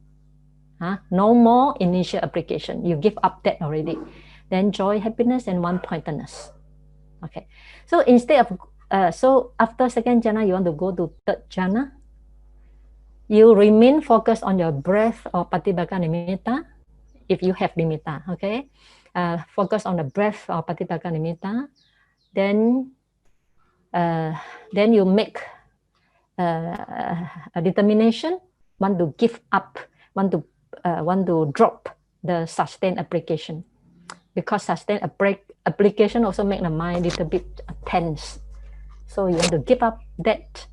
No more initial application. You give up that already. Then joy, happiness, and one-pointedness. Okay. So instead of so after second jhana, you want to go to third jhana. You remain focused on your breath or patibhaga nimitta, if you have nimitta. Okay. Focus on the breath or patibhaga nimitta. Then you make a determination, want to give up, want to drop the sustained application, because sustained application also make the mind a little bit tense. So you want to give up that.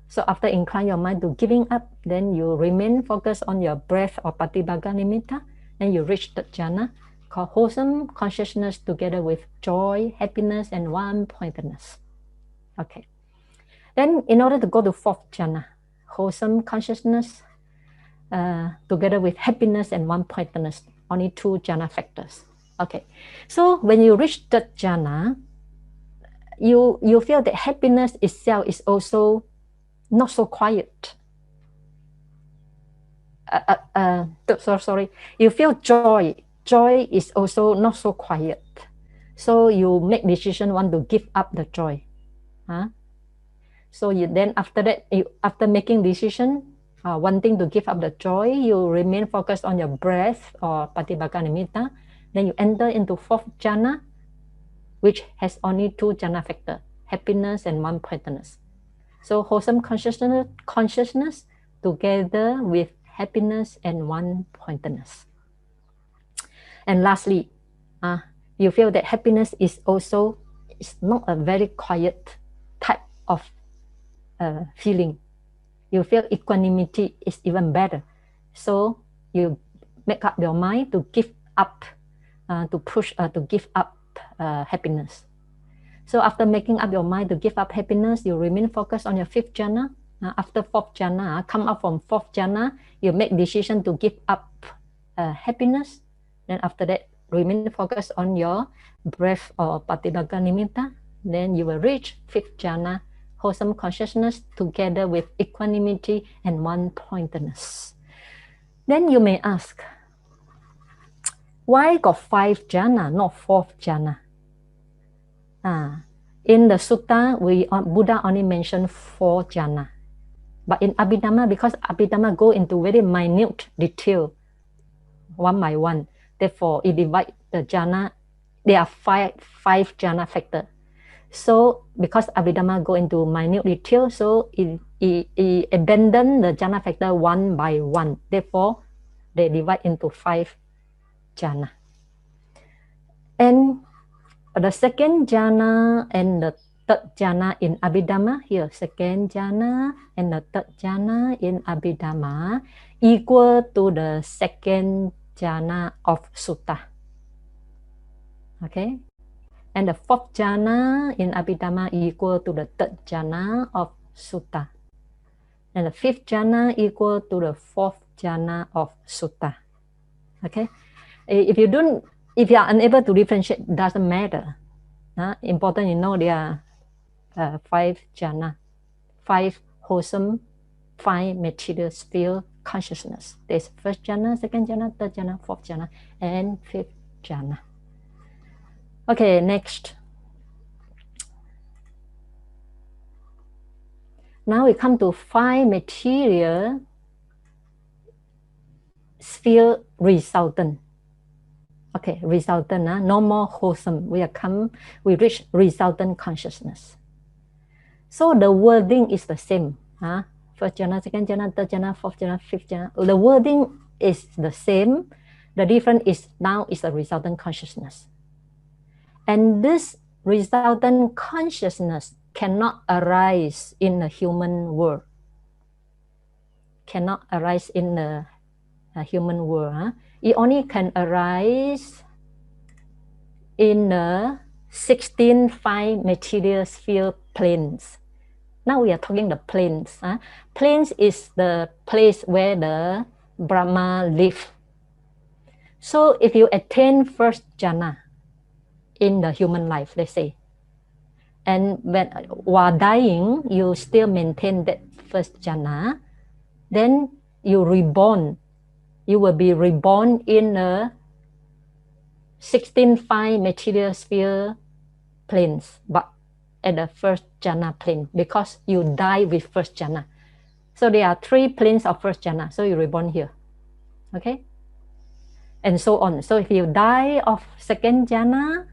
So after incline your mind to giving up, then you remain focused on your breath or patibhaga nimitta, and you reach the jhana called wholesome consciousness, together with joy, happiness, and one-pointedness. Okay. Then in order to go to fourth jhana, wholesome consciousness, together with happiness and one-pointedness, only two jhana factors. Okay. So when you reach third jhana, you feel that happiness itself is also not so quiet. Sorry, you feel joy. Joy is also not so quiet. So you make decision want to give up the joy. So you then after that, after making decision, wanting to give up the joy, you remain focused on your breath or Patibhaka Nimitta. Then you enter into fourth jhana, which has only two jhana factors, happiness and one pointedness. So wholesome consciousness together with happiness and one pointedness. And lastly, you feel that happiness is also not a very quiet type of feeling. You feel equanimity is even better. So you make up your mind to give up, to give up happiness. So after making up your mind to give up happiness, you remain focused on your fifth jhana. After fourth jhana, come up from fourth jhana, you make decision to give up happiness. Then after that, remain focused on your breath or Patibhaka Nimitta. Then you will reach fifth jhana, wholesome consciousness together with equanimity and one-pointedness. Then you may ask, why got five jhana, not fourth jhana? In the sutta, Buddha only mentioned four jhana. But in Abhidhamma, because Abhidhamma go into very minute detail, one by one, therefore it divides the jhana. There are five jhana factors. So because Abhidhamma go into minute detail, so it abandon the jhana factor one by one. Therefore, they divide into five jhana. And the second jhana and the third jhana in Abhidhamma, here, second jhana and the third jhana in Abhidhamma equal to the second jhana of sutta. Okay? And the fourth jhana in Abhidhamma equal to the third jhana of sutta. And the fifth jhana equal to the fourth jhana of sutta. Okay? If you are unable to differentiate, doesn't matter. Important you know there are five jhana, five wholesome, five material sphere consciousness. There's first jhana, second jhana, third jhana, fourth jhana, and fifth jhana. Okay, next. Now we come to five material sphere resultant. Okay, resultant, no more wholesome. We reach resultant consciousness. So the wording is the same. First jhana, second jhana, third jhana, fourth jhana, fifth jhana. The wording is the same. The difference is now is the resultant consciousness. And this resultant consciousness cannot arise in the human world. Cannot arise in the human world. It only can arise in the 16 five material sphere planes. Now we are talking the planes. Planes is the place where the Brahma live. So if you attain first jhana in the human life, let's say, and while dying, you still maintain that first jhana, then you reborn. You will be reborn in a 16 five material sphere planes, but at the first jhana plane, because you die with first jhana. So there are three planes of first jhana, so you reborn here. Okay? And so on. So if you die of second jhana,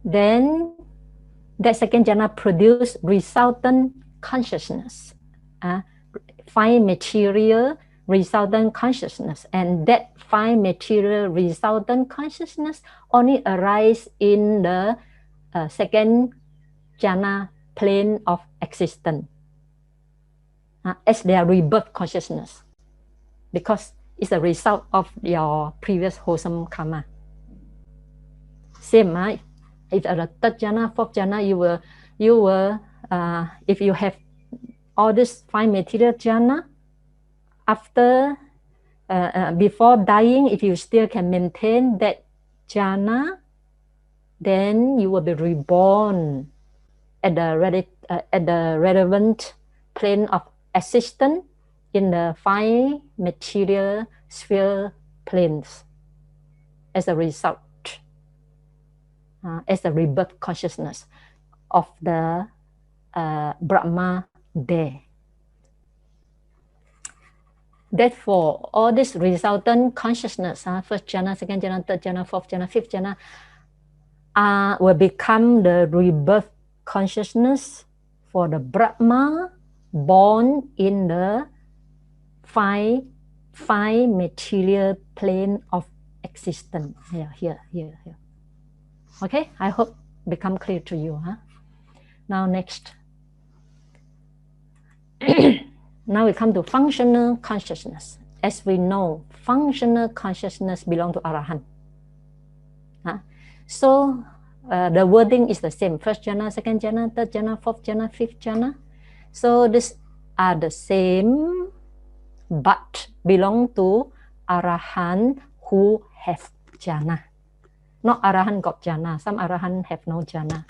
then that second jhana produce resultant consciousness, five material resultant consciousness, and that five material resultant consciousness only arise in the second jhana plane of existence as their rebirth consciousness, because it's a result of your previous wholesome karma. Same, if at the third jhana, fourth jhana, you will if you have all this five material jhana, after before dying, if you still can maintain that jhana, then you will be reborn at the relevant plane of existence in the 5 material sphere planes as a result, as a rebirth consciousness of the Brahma there. Therefore, all this resultant consciousness, first jhana, second jhana, third jhana, fourth jhana, fifth jhana, will become the rebirth consciousness for the Brahma born in the five material plane of existence. Here. Okay, I hope become clear to you. Now next. Now we come to functional consciousness. As we know, functional consciousness belongs to Arahant. So the wording is the same. First jhana, second jhana, third jhana, fourth jhana, fifth jhana. So these are the same, but belong to Arahant who have jhana. Not Arahant got jhana. Some Arahant have no jhana.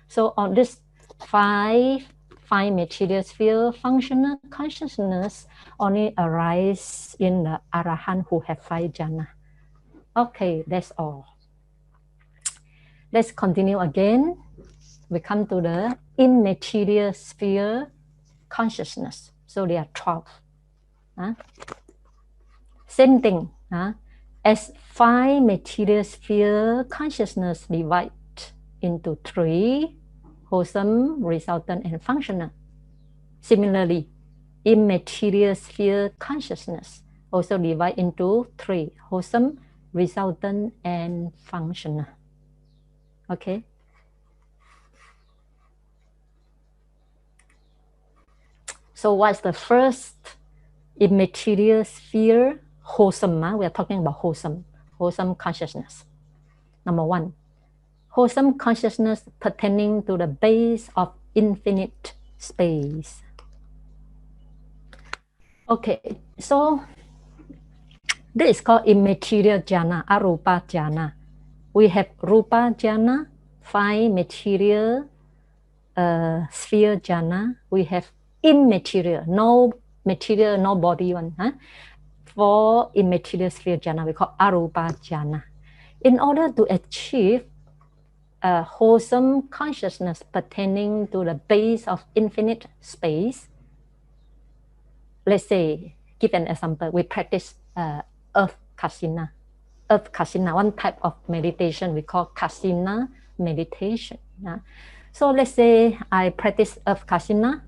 So on this five material sphere, functional consciousness only arise in the Arahant who have 5 jhana. Okay, that's all. Let's continue again. We come to the immaterial sphere consciousness. So there are 12. Same thing. As 5 material sphere consciousness divide into 3, wholesome, resultant, and functional. Similarly, immaterial sphere consciousness also divide into 3, wholesome, resultant, and functional. Okay. So what's the first immaterial sphere? Wholesome. We are talking about wholesome consciousness. Number 1. Wholesome consciousness pertaining to the base of infinite space. Okay, so this is called immaterial jhana, arupa jhana. We have rupa jhana, 5 material sphere jhana. We have immaterial, no material, no body one. 4 immaterial sphere jhana, we call arupa jhana. In order to achieve a wholesome consciousness pertaining to the base of infinite space, let's say, give an example, we practice earth kasina. Earth kasina, one type of meditation we call kasina meditation. So let's say I practice earth kasina,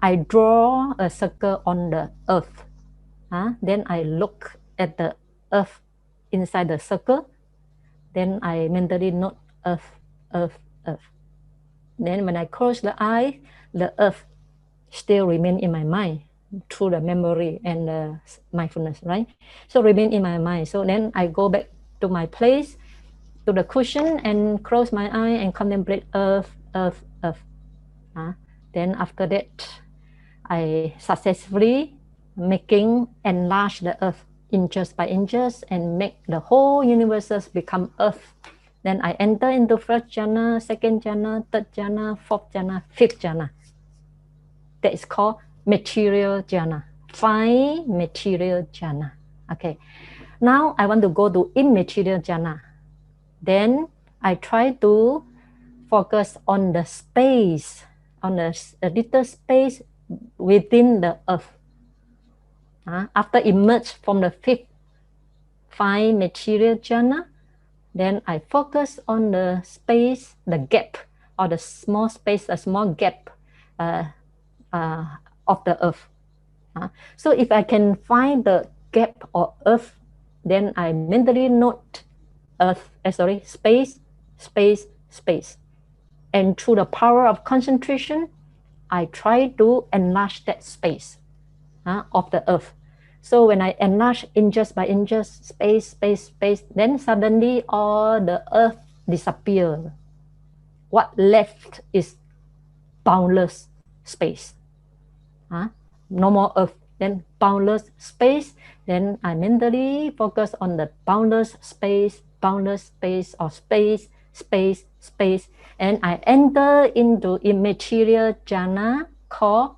I draw a circle on the earth. Then I look at the earth inside the circle. Then I mentally note earth. Then when I close the eye, the earth still remain in my mind through the memory and the mindfulness, right? So remain in my mind. So then I go back to my place, to the cushion, and close my eye and contemplate earth. Then after that, I successfully enlarge the earth inches by inches and make the whole universe become earth. Then I enter into first jhana, second jhana, third jhana, fourth jhana, fifth jhana. That is called material jhana, 5 material jhana. Okay. Now I want to go to immaterial jhana. Then I try to focus on the space, on a little space within the earth. After emerge from the 5 material jhana, then I focus on the space, the gap, or the small space, a small gap of the earth. So if I can find the gap or earth, then I mentally note space. And through the power of concentration, I try to enlarge that space of the earth. So when I enlarge inches by inches, space, then suddenly all the earth disappears. What left is boundless space. No more earth, then boundless space. Then I mentally focus on the boundless space or space. And I enter into immaterial jhana called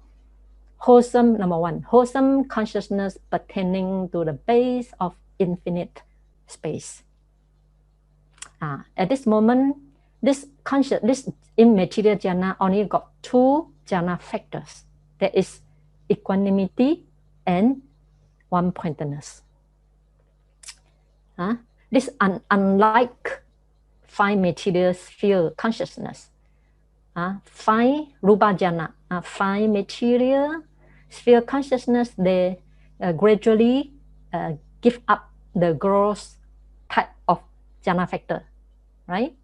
wholesome, number one, wholesome consciousness pertaining to the base of infinite space. At this moment, this immaterial jhana only got two jhana factors. There is equanimity and one-pointedness. This unlike five material sphere consciousness, five rupa jhana, five material sphere consciousness, they gradually give up the gross type of jhana factor, right?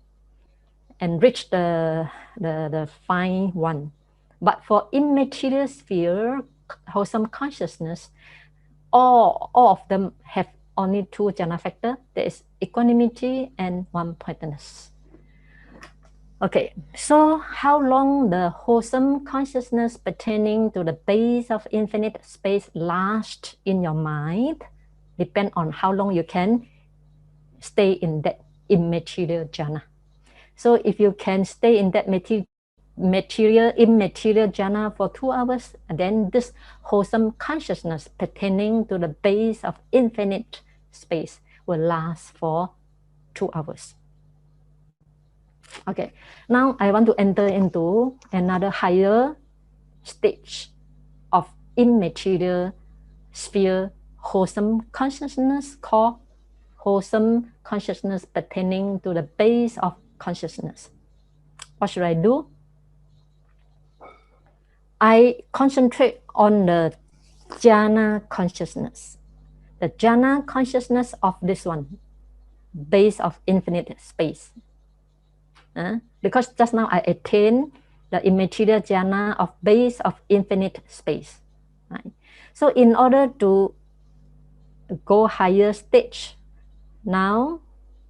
And reach the fine one. But for immaterial sphere wholesome consciousness, all of them have only two jhana factor. There is equanimity and one-pointedness. Okay, so how long the wholesome consciousness pertaining to the base of infinite space lasts in your mind depends on how long you can stay in that immaterial jhana. So if you can stay in that immaterial jhana for 2 hours, then this wholesome consciousness pertaining to the base of infinite space will last for 2 hours. Okay, now I want to enter into another higher stage of immaterial sphere wholesome consciousness called wholesome consciousness pertaining to the base of consciousness. What should I do? I concentrate on the jhana consciousness. The jhana consciousness of this one, base of infinite space. Because just now I attained the immaterial jhana of base of infinite space. Right? So in order to go higher stage, now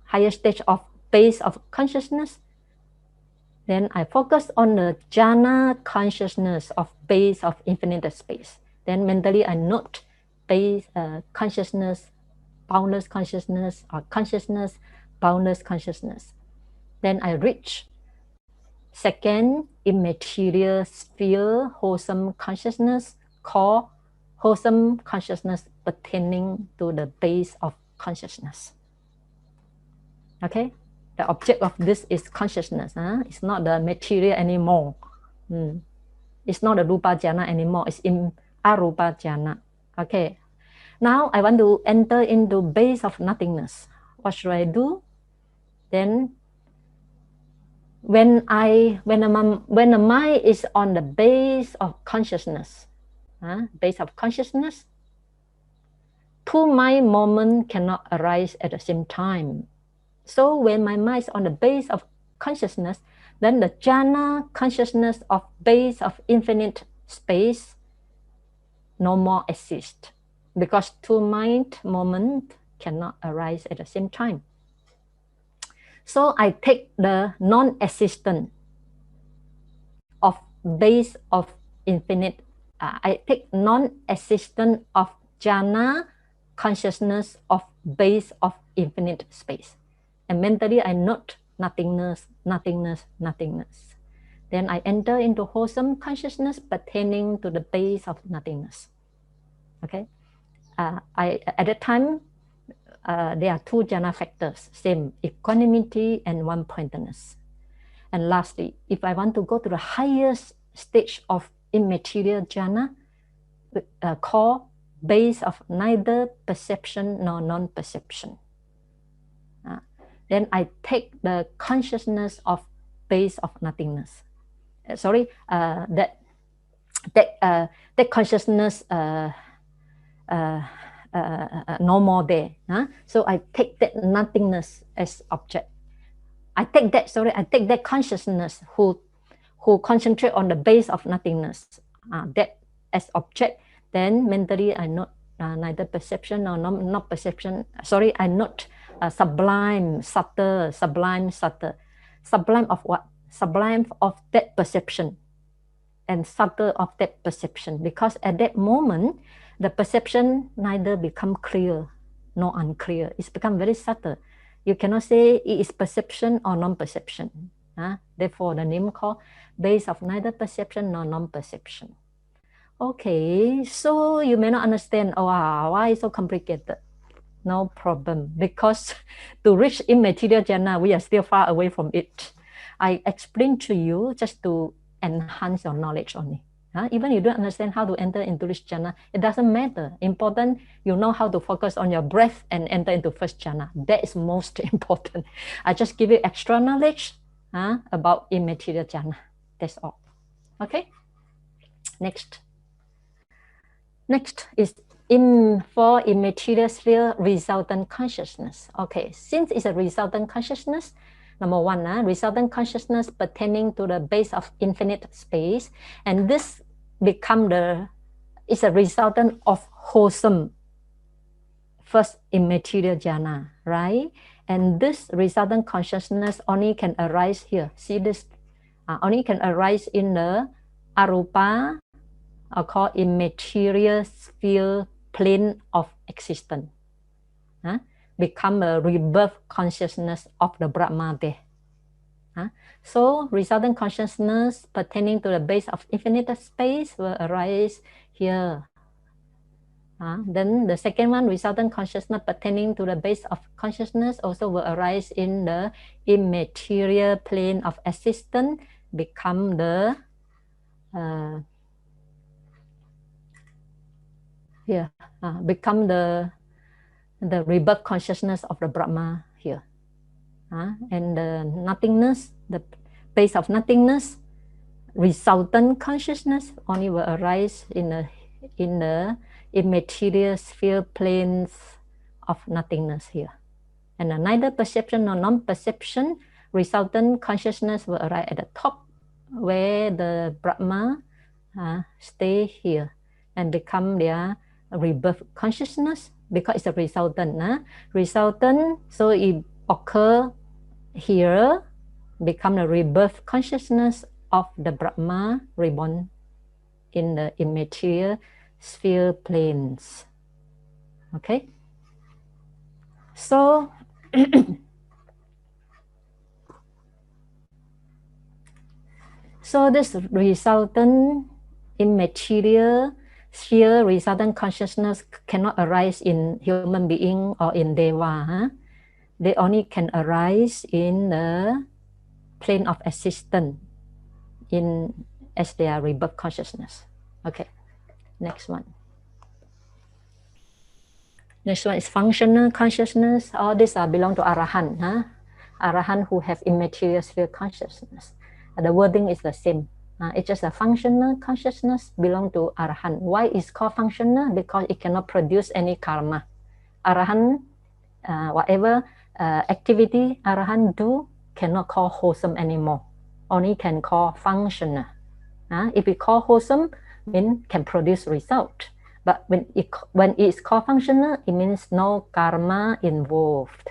higher stage of base of consciousness, then I focus on the jhana consciousness of base of infinite space. Then mentally I note base consciousness, boundless consciousness, or consciousness, boundless consciousness. Then I reach second immaterial sphere wholesome consciousness called wholesome consciousness pertaining to the base of consciousness. Okay, the object of this is consciousness. It's not the material anymore. It's not the rupa jhana anymore. It's in arupa jhana. Okay, now I want to enter into base of nothingness. What should I do? Then when the mind is on the base of consciousness, two mind moments cannot arise at the same time. So when my mind is on the base of consciousness, then the jhana consciousness of base of infinite space no more exists, because two mind moments cannot arise at the same time. So I take the non-existent of base of infinite, I take non-existent of jhana consciousness of base of infinite space. And mentally I note nothingness, nothingness, nothingness. Then I enter into wholesome consciousness pertaining to the base of nothingness. Okay, at that time, there are two jhana factors, same, equanimity and one-pointedness. And lastly, if I want to go to the highest stage of immaterial jhana, called base of neither perception nor non-perception, then I take the consciousness of base of nothingness. That consciousness no more there. So I take that nothingness as object. I take that consciousness who concentrate on the base of nothingness, that as object. Then mentally I note neither perception or not perception. I note sublime, subtle, sublime, subtle. Sublime of what? Sublime of that perception, and subtle of that perception. Because at that moment, the perception neither become clear nor unclear. It's become very subtle. You cannot say it is perception or non-perception. Therefore, the name called base of neither perception nor non-perception. Okay, so you may not understand, why is so complicated? No problem, because to reach immaterial jhana, we are still far away from it. I explained to you just to enhance your knowledge only. Even you don't understand how to enter into this jhana, it doesn't matter. Important, you know how to focus on your breath and enter into first jhana. That is most important. I just give you extra knowledge about immaterial jhana. That's all. Okay. Next is for immaterial sphere resultant consciousness. Okay, since it's a resultant consciousness, number one, resultant consciousness pertaining to the base of infinite space, and this is a resultant of wholesome first immaterial jhana, right? And this resultant consciousness only can arise here. See this? Only can arise in the arupa, or called immaterial sphere plane of existence. Become a rebirth consciousness of the Brahma there. So resultant consciousness pertaining to the base of infinite space will arise here. Then the second one, resultant consciousness pertaining to the base of consciousness, also will arise in the immaterial plane of existence, become the become the rebirth consciousness of the Brahma here. And the nothingness, the base of nothingness, resultant consciousness only will arise in the immaterial sphere planes of nothingness here. And neither perception nor non-perception, resultant consciousness will arise at the top, where the Brahma stay here and become their rebirth consciousness, because it's a resultant. Resultant, so it occur here, become the rebirth consciousness of the Brahma reborn in the immaterial sphere planes. Okay, so so this resultant immaterial sphere resultant consciousness cannot arise in human being or in deva. They only can arise in the plane of existence as their rebirth consciousness. Okay, next one. Next one is functional consciousness. All these belong to Arahant. Arahant who have immaterial sphere consciousness. The wording is the same. It's just a functional consciousness belong to Arahant. Why is called functional? Because it cannot produce any karma. Arahant, whatever activity Arahant do, cannot call wholesome anymore. Only can call functional. If it call wholesome, mean can produce result. But when it's called functional, it means no karma involved.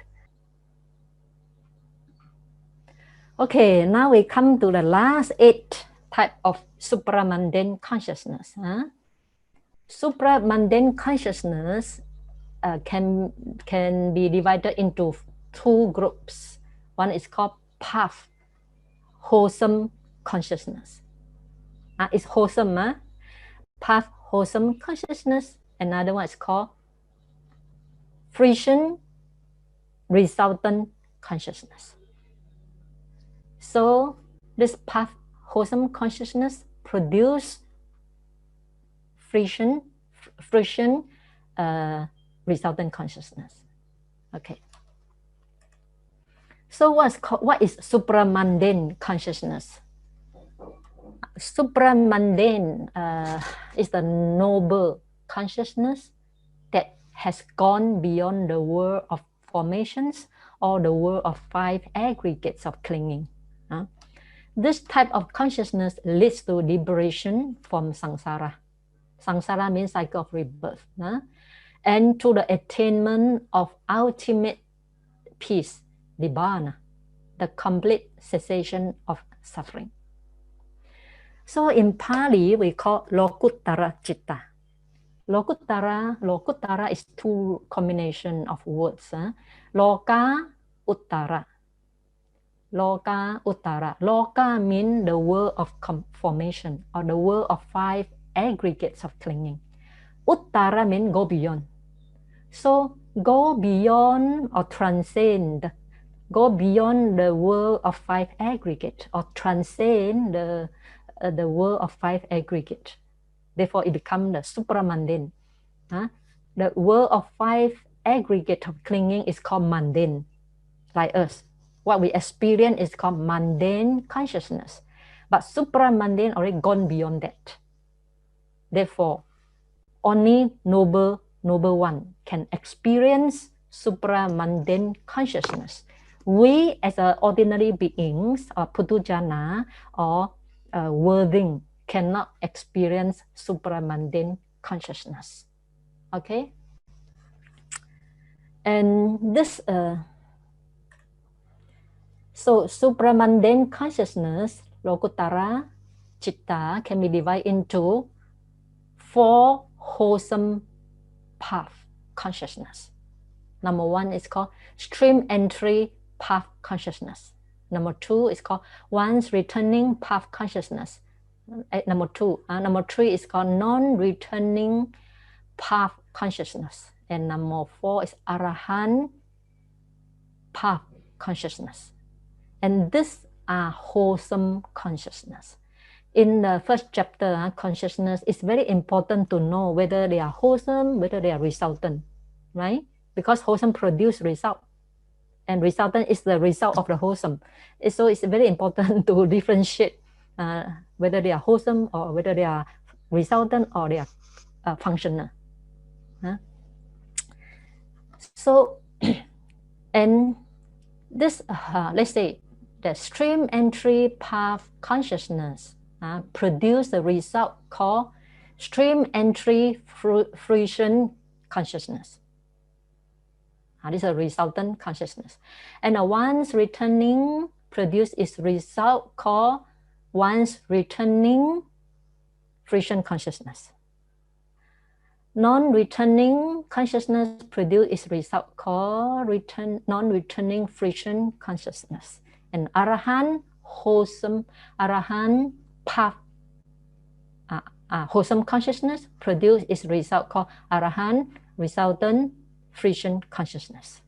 Okay, now we come to the last 8 type of supramundane consciousness. Supramundane consciousness can be divided into 2 groups. One is called path wholesome consciousness. It's wholesome, path wholesome consciousness. Another one is called fruition resultant consciousness. So this path wholesome consciousness produce fruition resultant consciousness. Okay. So what is supramundane consciousness? Supramundane is the noble consciousness that has gone beyond the world of formations or the world of 5 aggregates of clinging. This type of consciousness leads to liberation from samsara. Samsara means cycle of rebirth. And to the attainment of ultimate peace, nibbana, the complete cessation of suffering. So in Pali, we call Lokuttara Citta. Lokuttara is 2 combination of words. Loka, Uttara. Loka Uttara. Loka means the world of formation or the world of 5 aggregates of clinging. Uttara means go beyond. So go beyond or transcend. Go beyond the world of 5 aggregates or transcend the world of 5 aggregates. Therefore, it becomes the supramundane. The world of 5 aggregates of clinging is called mundane, like us. What we experience is called mundane consciousness. But supramundane already gone beyond that. Therefore, only noble one can experience supramundane consciousness. We as ordinary beings or puthujjana or worthing cannot experience supramundane consciousness. Okay? And this so supramundane consciousness, Lokuttara Citta, can be divided into 4 wholesome path consciousness. Number 1 is called stream entry path consciousness. Number 2 is called once returning path consciousness. Number 3 is called non-returning path consciousness. And number 4 is Arahant path consciousness. And these are wholesome consciousness. In the first chapter, consciousness, is very important to know whether they are wholesome, whether they are resultant, right? Because wholesome produce result, and resultant is the result of the wholesome. So it's very important to differentiate whether they are wholesome or whether they are resultant or they are functional. So, and this, let's say, the stream entry path consciousness produce the result called stream entry fruition consciousness. This is a resultant consciousness. And once returning produce its result called once returning fruition consciousness. Non-returning consciousness produce its result called non-returning fruition consciousness. And Arahant wholesome, Arahant path wholesome consciousness produce its result called Arahant resultant fruition consciousness.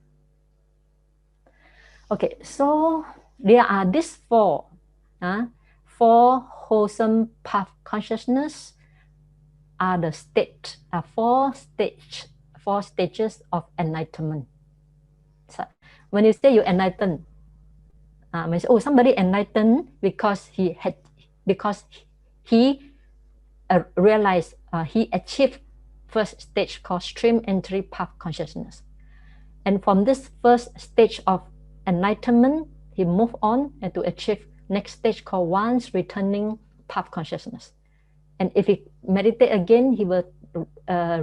Okay, so there are these 4 wholesome path consciousness are the four stages of enlightenment. So when you say you enlighten, means somebody enlightened because he realized he achieved first stage called stream entry path consciousness, and from this first stage of enlightenment he moved on and to achieve next stage called once returning path consciousness. And if he meditate again, he will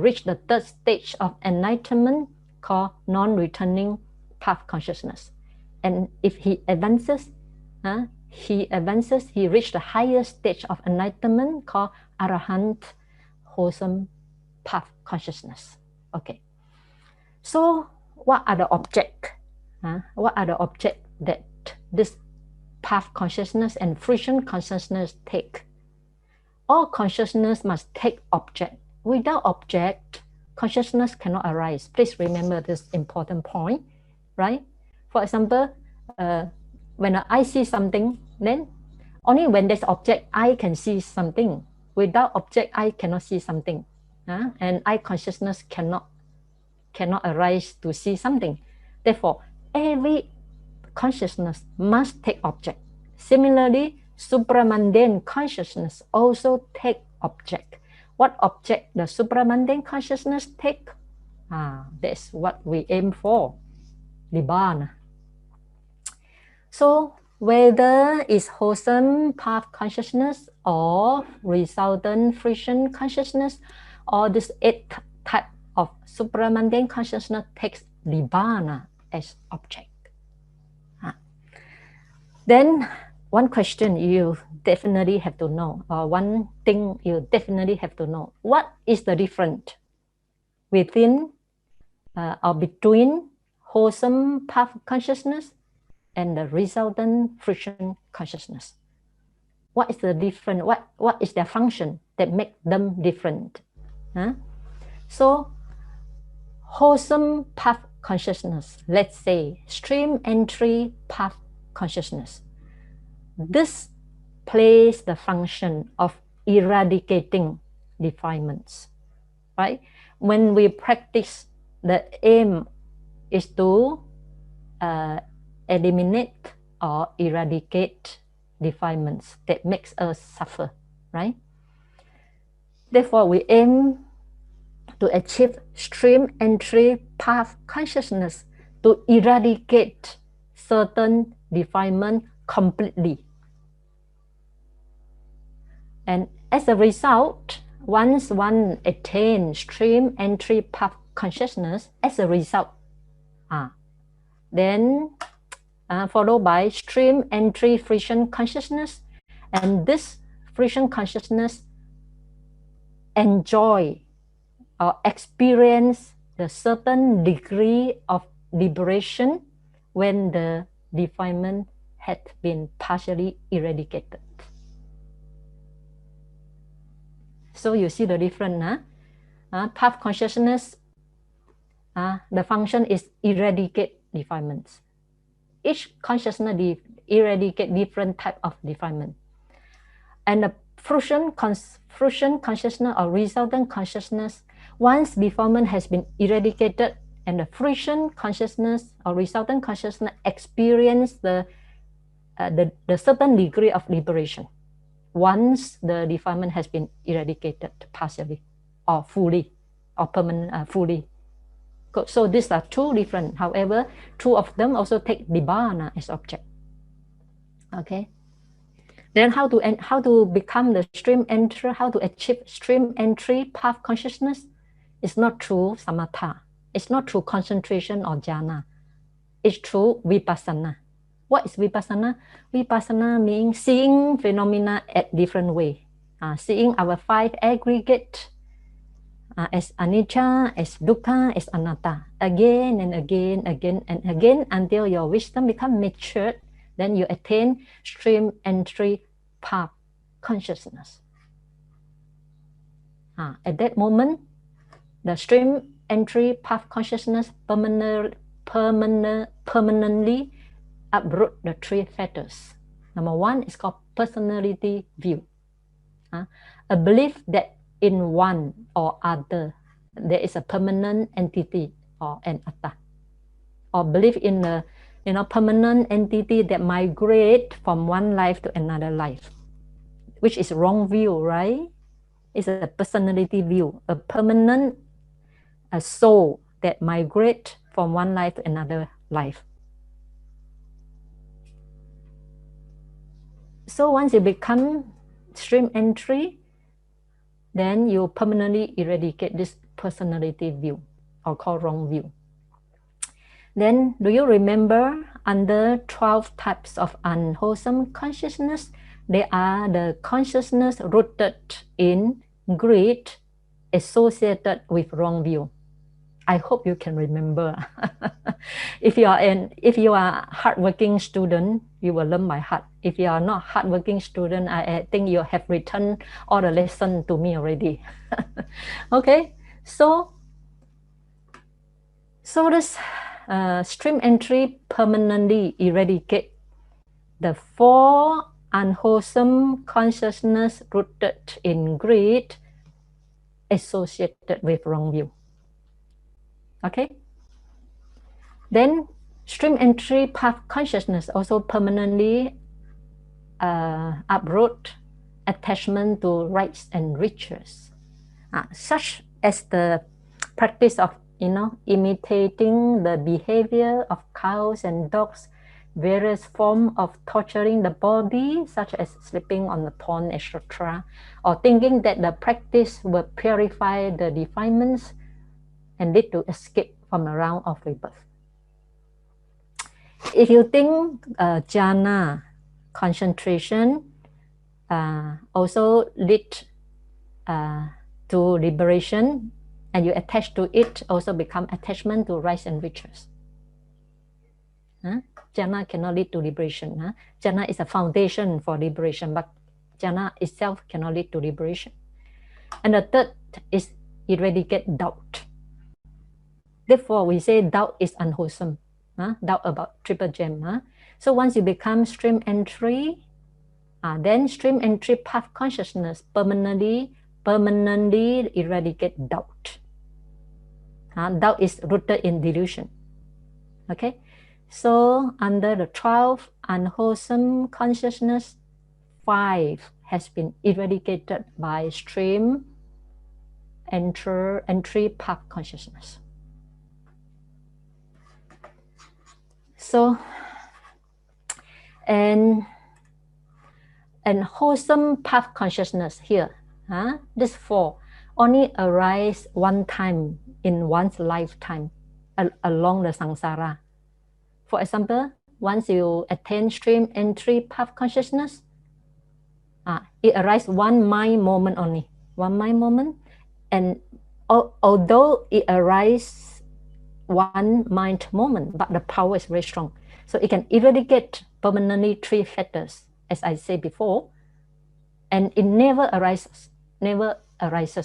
reach the third stage of enlightenment called non-returning path consciousness. And if he advances, he reached the highest stage of enlightenment called Arahant wholesome path consciousness. Okay. So what are the objects? What are the objects that this path consciousness and fruition consciousness take? All consciousness must take object. Without object, consciousness cannot arise. Please remember this important point, right? For example, when I see something, then only when there's object, I can see something. Without object, I cannot see something. And I consciousness cannot arise to see something. Therefore, every consciousness must take object. Similarly, supramundane consciousness also take object. What object the supramundane consciousness take? That's what we aim for, Nibbana. So whether it's wholesome path consciousness or resultant fruition consciousness, or this 8 type of supramundane consciousness takes Nibbana as object. Then one question you definitely have to know, or one thing you definitely have to know, what is the difference within or between wholesome path consciousness and the resultant fruition consciousness. What is the different? What is their function that make them different? So, wholesome path consciousness, let's say stream entry path consciousness, this plays the function of eradicating defilements, right? When we practice, the aim is to eliminate or eradicate defilements that makes us suffer, right? Therefore, we aim to achieve stream entry path consciousness to eradicate certain defilement completely. And as a result, once one attains stream entry path consciousness, as a result, then followed by stream entry fruition consciousness, and this fruition consciousness enjoy or experience the certain degree of liberation when the defilement had been partially eradicated. So you see the difference, path consciousness, the function is eradicate defilements. Each consciousness eradicate different type of defilement. And the fruition consciousness or resultant consciousness, once defilement has been eradicated, and the fruition consciousness or resultant consciousness experience the certain degree of liberation once the defilement has been eradicated partially or fully or fully. So these are two different. However, two of them also take Nibbana as object. Okay. Then how to become the stream entry, how to achieve stream entry path consciousness? It's not through samatha. It's not through concentration or jhana. It's through vipassana. What is vipassana? Vipassana means seeing phenomena at different way. Seeing our five aggregate as anicca, as dukkha, as anatta, again and again, again and again, until your wisdom becomes matured. Then you attain stream entry path consciousness. At that moment, the stream entry path consciousness permanently uproot the three fetters. Number one is called personality view. A belief that in one or other there is a permanent entity or an atta, or belief in a permanent entity that migrate from one life to another life, which is wrong view, right? It's a personality view, a permanent soul that migrate from one life to another life. So once you become stream entry, then you permanently eradicate this personality view, or called wrong view. Then, do you remember under 12 types of unwholesome consciousness, they are the consciousness rooted in greed associated with wrong view? I hope you can remember. If you are hardworking student, you will learn by heart. If you are not hardworking student, I think you have returned all the lesson to me already. Okay, so this stream entry permanently eradicate the four unwholesome consciousness rooted in greed associated with wrong view. Okay. Then stream entry path consciousness also permanently uproot attachment to rights and riches, such as the practice of imitating the behavior of cows and dogs, various forms of torturing the body, such as sleeping on the thorn, etc., or thinking that the practice will purify the defilements and lead to escape from a round of rebirth. If you think jhana, concentration, also lead to liberation, and you attach to it, also become attachment to rights and riches. Jhana cannot lead to liberation. Jhana is a foundation for liberation, but jhana itself cannot lead to liberation. And the third is eradicate doubt. Therefore, we say doubt is unwholesome. Doubt about triple gem. So once you become stream entry, then stream entry path consciousness permanently eradicate doubt. Doubt is rooted in delusion. Okay, so under the 12 unwholesome consciousness, 5 has been eradicated by stream entry path consciousness. So, and wholesome path consciousness here, this 4 only arise one time in one's lifetime along the samsara. For example, once you attain stream entry path consciousness, it arises one mind moment only, one mind moment, and although it arises one mind moment, but the power is very strong, so it can eradicate permanently 3 fetters, as I said before, and it never arises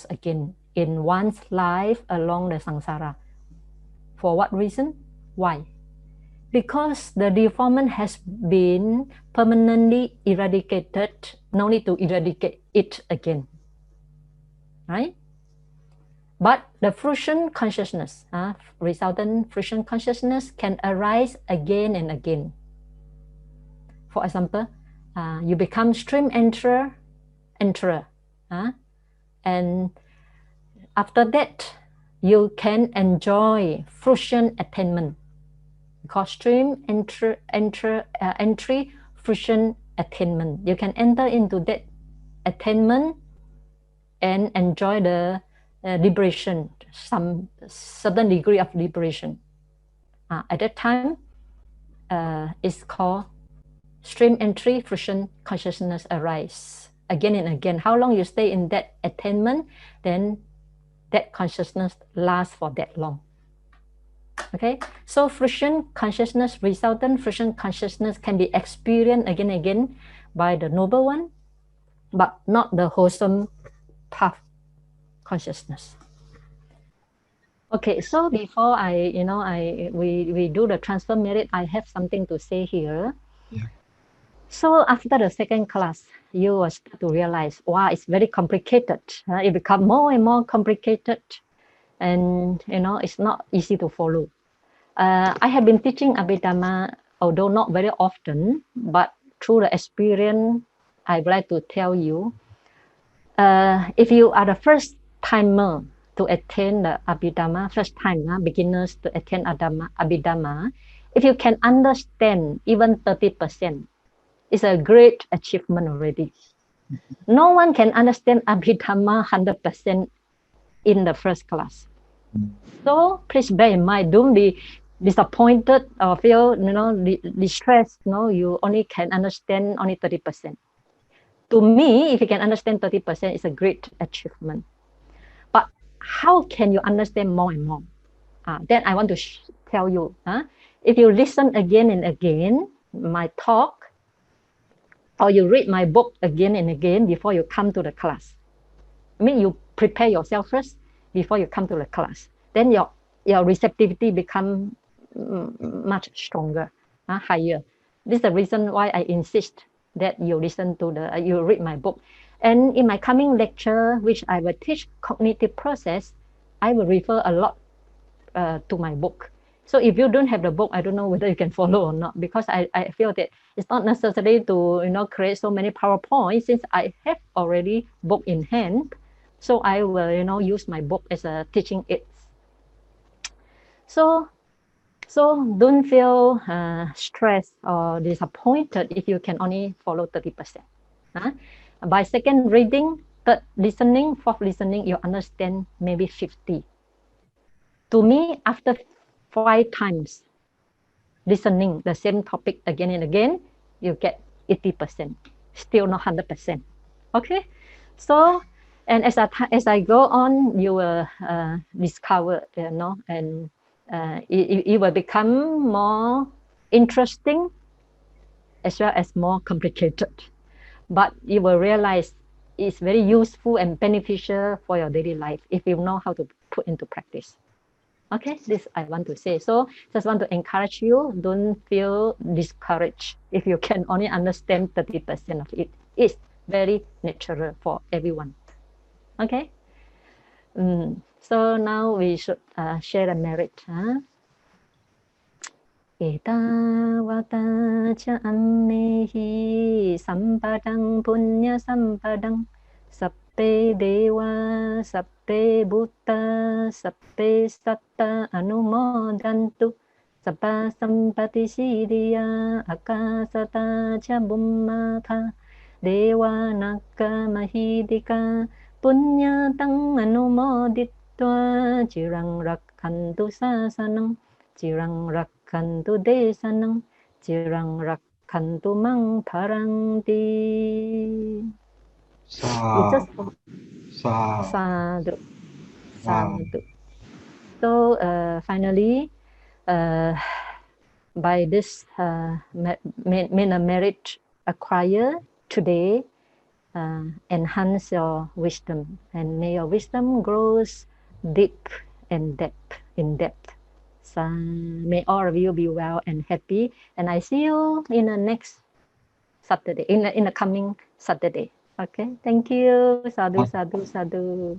again in one's life along the samsara. For what reason? Why? Because the deformment has been permanently eradicated, no need to eradicate it again, right? But the fruition consciousness, resultant fruition consciousness can arise again and again. For example, you become stream enterer, and after that, you can enjoy fruition attainment. Because stream entry fruition attainment. You can enter into that attainment and enjoy the liberation, some certain degree of liberation. At that time, it's called stream entry fruition consciousness arise again and again. How long you stay in that attainment, then that consciousness lasts for that long. Okay, so fruition consciousness, resultant fruition consciousness can be experienced again and again by the noble one, but not the wholesome path consciousness. Okay, so before we do the transfer merit, I have something to say here. Yeah. So after the second class, you will start to realize, wow, it's very complicated. It becomes more and more complicated, and it's not easy to follow. I have been teaching Abhidhamma, although not very often, but through the experience, I'd like to tell you, if you are the first timer to attain the Abhidhamma, first time, beginners to attain Abhidhamma, if you can understand even 30%, it's a great achievement already. No one can understand Abhidhamma 100% in the first class. So please bear in mind, don't be disappointed or feel distressed. You only can understand only 30%. To me, if you can understand 30%, it's a great achievement. But how can you understand more and more? Then I want to tell you, if you listen again and again my talk, or you read my book again and again before you come to the class. I mean, you prepare yourself first before you come to the class. Then your receptivity become much stronger, higher. This is the reason why I insist that you listen to you read my book. And in my coming lecture, which I will teach cognitive process, I will refer a lot to my book. So if you don't have the book, I don't know whether you can follow or not, because I feel that it's not necessary to create so many PowerPoints, since I have already book in hand. So I will use my book as a teaching aids. So don't feel stressed or disappointed if you can only follow 30%. By second reading, third listening, fourth listening, you understand maybe 50. To me, after 5 times listening the same topic again and again, you get 80%, still not 100%. Okay, so and as I go on, you will discover, and it will become more interesting as well as more complicated. But you will realize it's very useful and beneficial for your daily life if you know how to put into practice. Okay, this I want to say. So just want to encourage you, don't feel discouraged if you can only understand 30% of it. It's very natural for everyone. Okay? So now we should share the merit. Etavata cha ammehi sampadang punya sampadang sappe deva sappe bhutta sappe satta anumodantu sabba sampati siddhya akasata cha bummata deva nakka mahidika punyatang anumoditva cirang rakhantu sasanang cirang rakhantu desanang cirang rakhantu mang paranti. Sadhu. Sadhu. So finally, by this merit acquired today, enhance your wisdom, and may your wisdom grows deep and depth in depth. So may all of you be well and happy, and I see you in the next Saturday, in the coming Saturday. Okay, thank you. Sadhu, sadhu, sadhu.